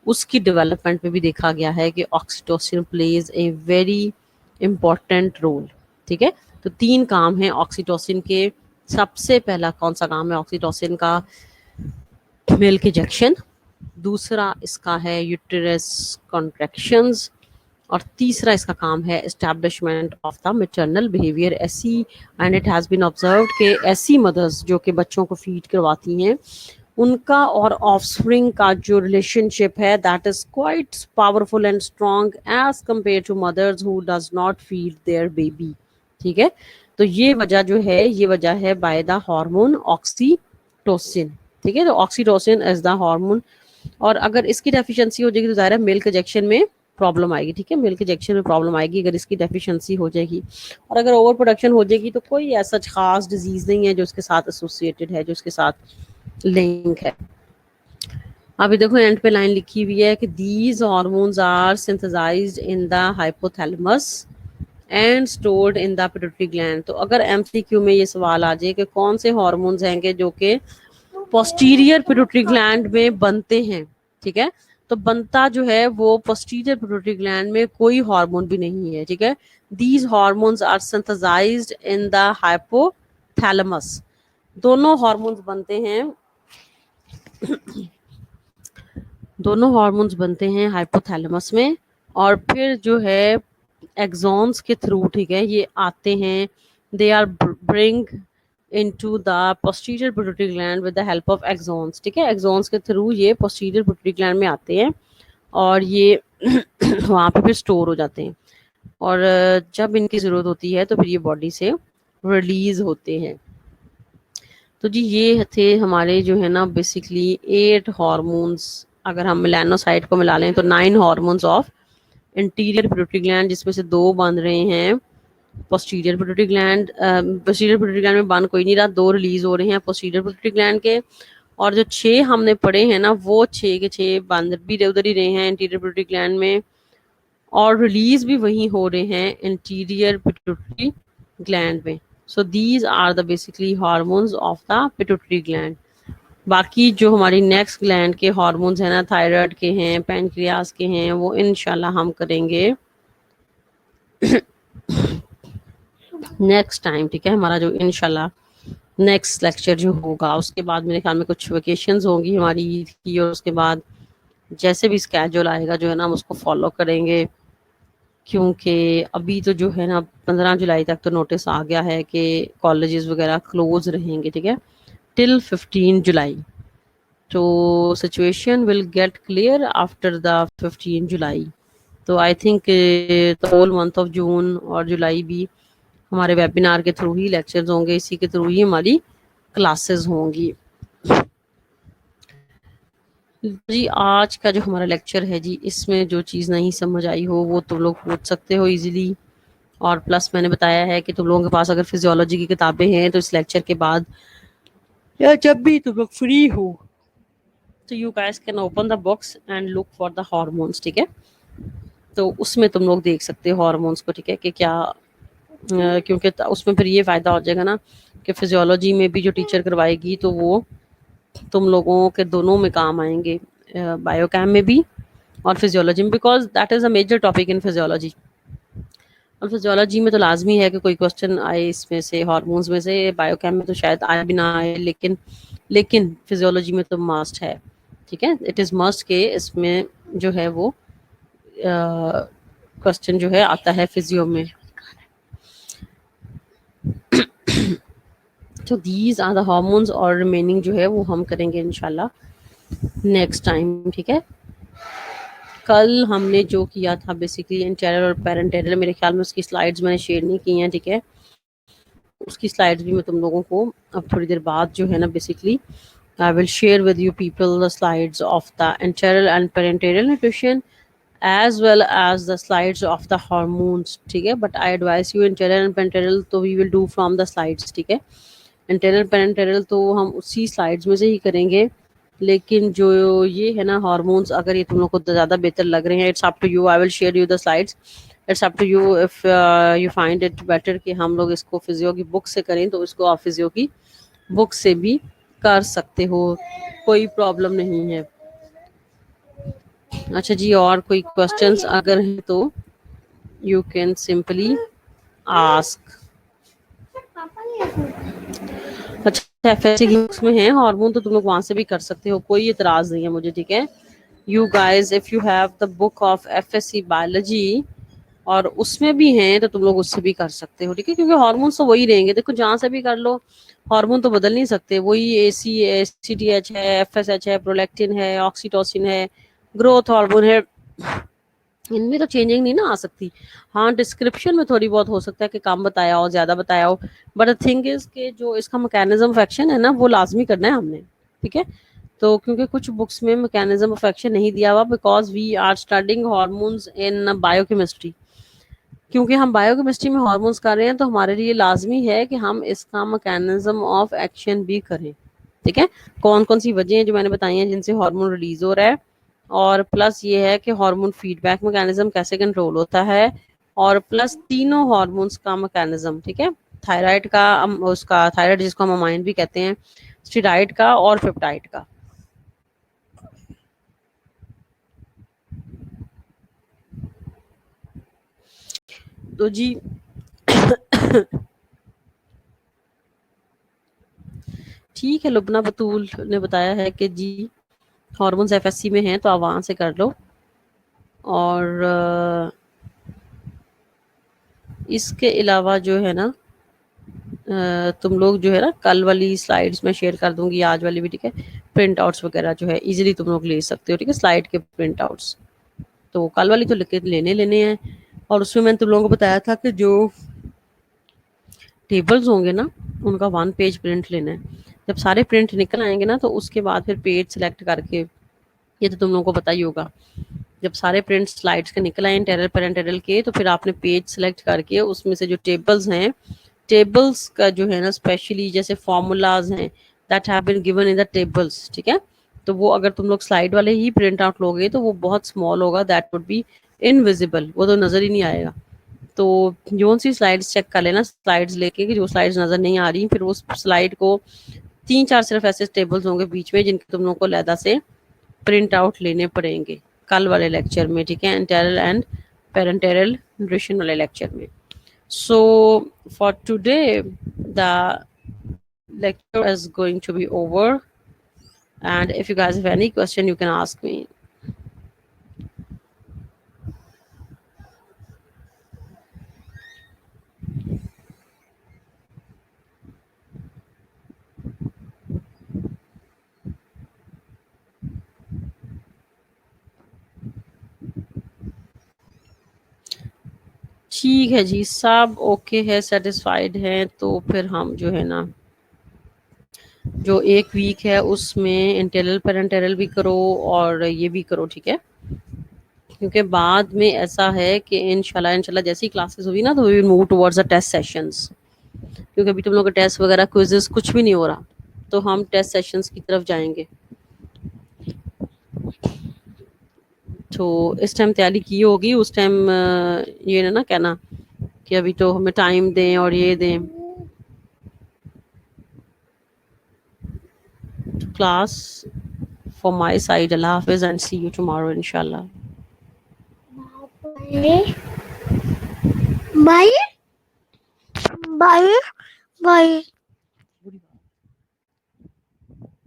उसकी डेवलपमेंट में भी देखा गया है कि oxytocin plays a very important role, ठीक है। तो 3 काम हैं ऑक्सीटोसिन के। सबसे पहला कौन सा काम है ऑक्सीटोसिन का? Milk ejection. दूसरा इसका है यूटेरस कॉन्ट्रैक्शंस। और तीसरा इसका काम है establishment of the maternal behaviour. ऐसी and it has been observed कि ऐसी मदर्स जो कि बच्चों को फीड करवाती हैं उनका और ऑफस्प्रिंग का जो रिलेशनशिप है that is quite powerful and strong as compare to mothers who does not feed their baby, ठीक है। तो ये वजह जो है, ये वजह है बाय द हार्मोन ऑक्सीटोसिन, ठीक है। तो ऑक्सीटोसिन इज द हार्मोन, और अगर इसकी डेफिशिएंसी हो जाएगी तो ज़ाहिर है मिल्क इंजेक्शन में प्रॉब्लम आएगी, ठीक है। मिल्क इंजेक्शन में प्रॉब्लम आएगी अगर इसकी डेफिशिएंसी हो जाएगी। और अगर ओवर प्रोडक्शन हो जाएगी तो कोई ऐसा खास डिजीज नहीं है जो इसके साथ एसोसिएटेड है, जो इसके साथ लिंक है। अभी देखो एंड पे लाइन लिखी हुई है कि these hormones are synthesized in the hypothalamus and stored in the pituitary gland. तो अगर एमसीक्यू में ये सवाल आ जाए कि कौन से हार्मोन्स हैं जो कि पोस्टीरियर पिट्यूटरी ग्लैंड में बनते हैं, ठीक है, तो बनता जो है वो पोस्टीरियर पिट्यूटरी ग्लैंड में कोई हार्मोन भी नहीं है, ठीक है। These hormones are synthesized in the hypothalamus. दोनों हार्मोन्स बनते हैं, दोनों हार्मोन्स बनते हैं हाइपोथैलेमस में, और फिर जो है एक्सॉन्स के थ्रू, ठीक है, ये आते हैं, they are bring into the posterior pituitary gland with the help of axons, ठीक है। एक्सॉन्स के थ्रू ये posterior pituitary gland में आते हैं और ये वहाँ पे फिर स्टोर हो जाते हैं, और जब इनकी ज़रूरत होती है तो फिर ये बॉडी से रिलीज होते हैं। तो जी ये थे हमारे जो है ना बेसिकली 8 हार्मोन्स। अगर हम मेलानोसाइट को मिला लें तो 9 hormones of interior pituitary gland, जिसमें से 2 बन रहे हैं posterior pituitary gland. Posterior pituitary gland में बन कोई नहीं रहा, 2 रिलीज हो रहे हैं पोस्टीरियर पिट्यूटरी ग्लैंड के, और जो 6 हमने पढ़े हैं ना वो 6 के 6 बन भी उधर ही रहे हैं इंटीरियर पिट्यूटरी ग्लैंड में, और रिलीज भी वही हो रहे हैं इंटीरियर पिट्यूटरी ग्लैंड में। So these are the basically hormones of the pituitary gland. बाकी जो हमारी नेक्स्ट ग्लैंड के हार्मोन्स हैं ना, थायराइड के हैं, पैनक्रियास के हैं, वो इंशाल्लाह हम करेंगे नेक्स्ट टाइम, ठीक है। हमारा जो इंशाल्लाह नेक्स्ट लेक्चर जो होगा उसके बाद मेरे ख्याल में कुछ वेकेशंस होंगी हमारी ईद की, और उसके बाद जैसे भी स्केड्यूल आएगा जो है ना हम उसको फॉलो करेंगे, क्योंकि अभी तो जो है ना 15 जुलाई तक तो नोटिस आ गया है कि कॉलेजेस वगैरह क्लोज रहेंगे, ठीक है, टिल 15 जुलाई। तो situation will get clear after the 15 July. तो I think the whole month of June और जुलाई भी हमारे वेबिनार के थ्रू ही लेक्चर्स होंगे, इसी के थ्रू ही हमारी क्लासेस होंगी। जी आज का जो हमारा लेक्चर है जी, इसमें जो चीज़ नहीं समझ आई हो वो तुम लोग पूछ सकते हो इजीली, और प्लस मैंने बताया है कि तुम लोगों के पास अगर फिजियोलॉजी की किताबें हैं तो इस लेक्चर के बाद या जब भी तुम लोग फ्री हो तो you guys can open the books and look for the hormones, ठीक है। तो उसमें तुम लोग देख सकते हो हार्मोन्स को, ठीक है, कि क्या क्योंकि उसमें फिर ये फ़ायदा हो जाएगा ना कि फिजियोलॉजी में भी जो टीचर करवाएगी तो वो तुम लोगों के दोनों में काम आएंगे, बायोकेम में भी और फिजियोलॉजी में, because that is a major topic in physiology. और फिजियोलॉजी में तो लाजमी है कि कोई क्वेश्चन आए इसमें से, हार्मोन्स में से। बायोकेम में तो शायद आए भी ना आए, लेकिन फिजियोलॉजी में तो मस्ट है, ठीक है। इट इज़ मस्ट के इसमें जो है वो क्वेश्चन जो है आता है फिजियो में। तो दीज आर द हार्मोन्स, और रिमेनिंग जो है वो हम करेंगे इंशाल्लाह नेक्स्ट टाइम, ठीक है। कल हमने जो किया था बेसिकली इंटीरियर और पेरेंटल, मेरे ख्याल में उसकी स्लाइड्स मैंने शेयर नहीं की हैं, ठीक है। उसकी स्लाइड्स भी मैं तुम लोगों को अब थोड़ी देर बाद जो है ना basically I will share with you people the slides of the interior and parental nutrition as well as the slides of the hormones, ठीक है. But I advise you internal and parenteral तो we will do from the slides, ठीक है. Internal parenteral तो हम उसी slides में से ही करेंगे, लेकिन जो ये है ना हार्मोन्स, अगर ये तुम लोग को ज़्यादा बेहतर लग रहे हैं, it's up to you. I will share you the slides. It's up to you if you find it better कि हम लोग इसको फिजियो की बुक से करें, तो इसको आप फिजियो की बुक से भी कर सकते हो, कोई प्रॉब्लम नहीं है. अच्छा जी, और कोई क्वेश्चंस अगर हैं तो यू कैन सिंपली आस्क. अच्छा, एफएससी की बुक्स में है हार्मोन, तो तुम लोग वहां से भी कर सकते हो, कोई इतराज नहीं है मुझे, ठीक है. You guys if you have the book of FSc biology और उसमें भी हैं, तो तुम लोग उससे भी कर सकते हो, ठीक है. क्योंकि हार्मोन तो वही रहेंगे, देखो जहां से भी कर लो, हार्मोन तो बदल नहीं सकते. वही एसीटीएच है, एफएसएच है, प्रोलैक्टिन है, ऑक्सीटोसिन है, ग्रोथ हार्मोन है, इनमें तो चेंजिंग नहीं ना आ सकती. हाँ, डिस्क्रिप्शन में थोड़ी बहुत हो सकता है कि कम बताया हो, ज्यादा बताया हो, बट द थिंग इज कि जो इसका मैकेनिज्म ऑफ एक्शन है ना, वो लाजमी करना है हमने, ठीक है. तो क्योंकि कुछ बुक्स में मैकेनिज्म ऑफ एक्शन नहीं दिया हुआ, because we are studying hormones in biochemistry. क्योंकि हम बायोकेमिस्ट्री में हार्मोन्स कर रहे हैं, तो हमारे लिए लाजमी है कि हम इसका मैकेनिज्म ऑफ एक्शन भी करें, ठीक है. कौन कौन सी वजह हैं जो मैंने बताई हैं जिनसे हार्मोन रिलीज हो रहा है, और प्लस ये है कि हार्मोन फीडबैक मैकेनिज्म कैसे कंट्रोल होता है, और प्लस तीनों हार्मोन्स का मैकेनिज्म, ठीक है. थायराइड का, उसका थायराइड जिसको हम अमाइन भी कहते हैं, स्टीराइड का और पेप्टाइड का. तो जी ठीक है, लुबना बतूल ने बताया है कि जी हार्मोन्स एफएससी में हैं, तो आप वहाँ से कर लो. और इसके अलावा जो है ना, तुम लोग जो है ना, कल वाली स्लाइड्स में शेयर कर दूंगी, आज वाली भी, ठीक है. प्रिंट आउट्स वगैरह जो है इजीली तुम लोग ले सकते हो, ठीक है, स्लाइड के प्रिंट आउट्स. तो कल वाली तो लेके लेने लेने हैं. और उसमें मैंने तुम लोगों को बताया था कि जो टेबल्स होंगे ना, उनका 1 पेज प्रिंट लेना है. जब सारे प्रिंट निकल आएंगे ना, तो उसके बाद फिर पेज सेलेक्ट करके, ये तो तुम लोगों को पता ही होगा, जब सारे प्रिंट स्लाइड्स के निकल आए टेरल पेरेंटेरल के, तो फिर आपने पेज सेलेक्ट करके उसमें से जो टेबल्स हैं, टेबल्स का जो है ना, स्पेशली जैसे फॉर्मूलाज हैं that have been given in the tables, ठीक है. तो वो अगर तुम लोग स्लाइड वाले ही प्रिंट आउट लोगे, तो वो बहुत स्मॉल होगा, दैट वुड बी इनविजिबल, वो तो नजर ही नहीं आएगा. तो जोन सी स्लाइड्स चेक कर लेना, स्लाइड्स लेके कि जो स्लाइड्स नजर नहीं आ रही, फिर उस स्लाइड को 3-4 सिर्फ ऐसे टेबल्स होंगे बीच में, जिनके तुम लोग को लहदा से प्रिंट आउट लेने पड़ेंगे कल वाले लेक्चर में, ठीक है, एंटेरल एंड पेरेंटेरल न्यूट्रिशन वाले लेक्चर में. So for today, the lecture is going to be over. And if you guys have any question, you can ask me. ठीक है जी, सब ओके है, सेटिस्फाइड है, तो फिर हम जो है ना, जो एक वीक है उसमें इंटेरल पेरेंटेरल भी करो और ये भी करो, ठीक है. क्योंकि बाद में ऐसा है कि इंशाल्लाह इंशाल्लाह जैसी क्लासेस हुई ना, तो we will move towards the test sessions. क्योंकि अभी तुम लोग का टेस्ट वगैरह क्विजेस कुछ भी नहीं हो रहा, तो हम टेस्ट सेशंस की तरफ जाएंगे. तो इस टाइम तैयारी की होगी, उस टाइम ये ना कहना कि अभी तो हमें टाइम दें और ये दें. तो class for my side, Allah Hafiz, and see you tomorrow, inshallah. Bye. Bye. Bye. Bye.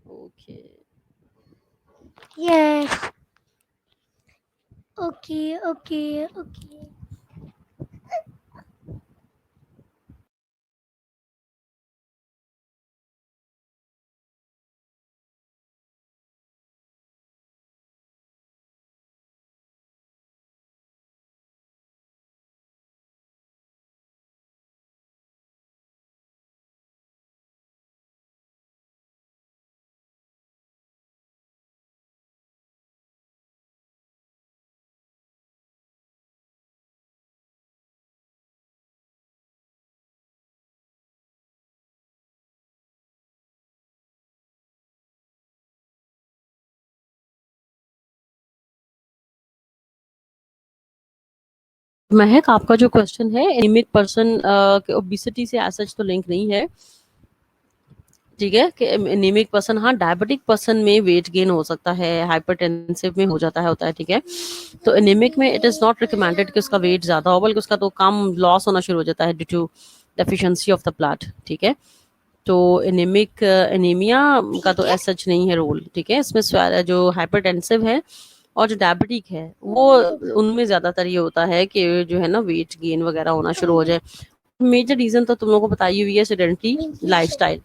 Okay. Yes. Okay. Okay. Okay. महक, आपका जो क्वेश्चन है एनीमिक पर्सन के ओबेसिटी से एज सच तो लिंक नहीं है, ठीक है, कि एनीमिक पर्सन, हाँ डायबिटिक पर्सन में वेट गेन हो सकता है, हाइपरटेंसिव में हो जाता है, होता है, ठीक है। तो एनीमिक में इट इज नॉट रिकमेंडेड कि उसका वेट ज्यादा हो, बल्कि उसका तो कम लॉस होना शुरू हो जाता है due to deficiency of the blood, ठीक है। तो एनीमिक एनीमिया का तो ऐसा सच नहीं है रोल, ठीक है। इसमें जो हाइपरटेंसिव है और जो डायबिटिक है वो, उनमें ज्यादातर ये होता है कि जो है ना वेट गेन वगैरह होना शुरू हो जाए। मेजर रीजन तो तुम लोगों को बताई हुई है, सेडेंटरी लाइफस्टाइल,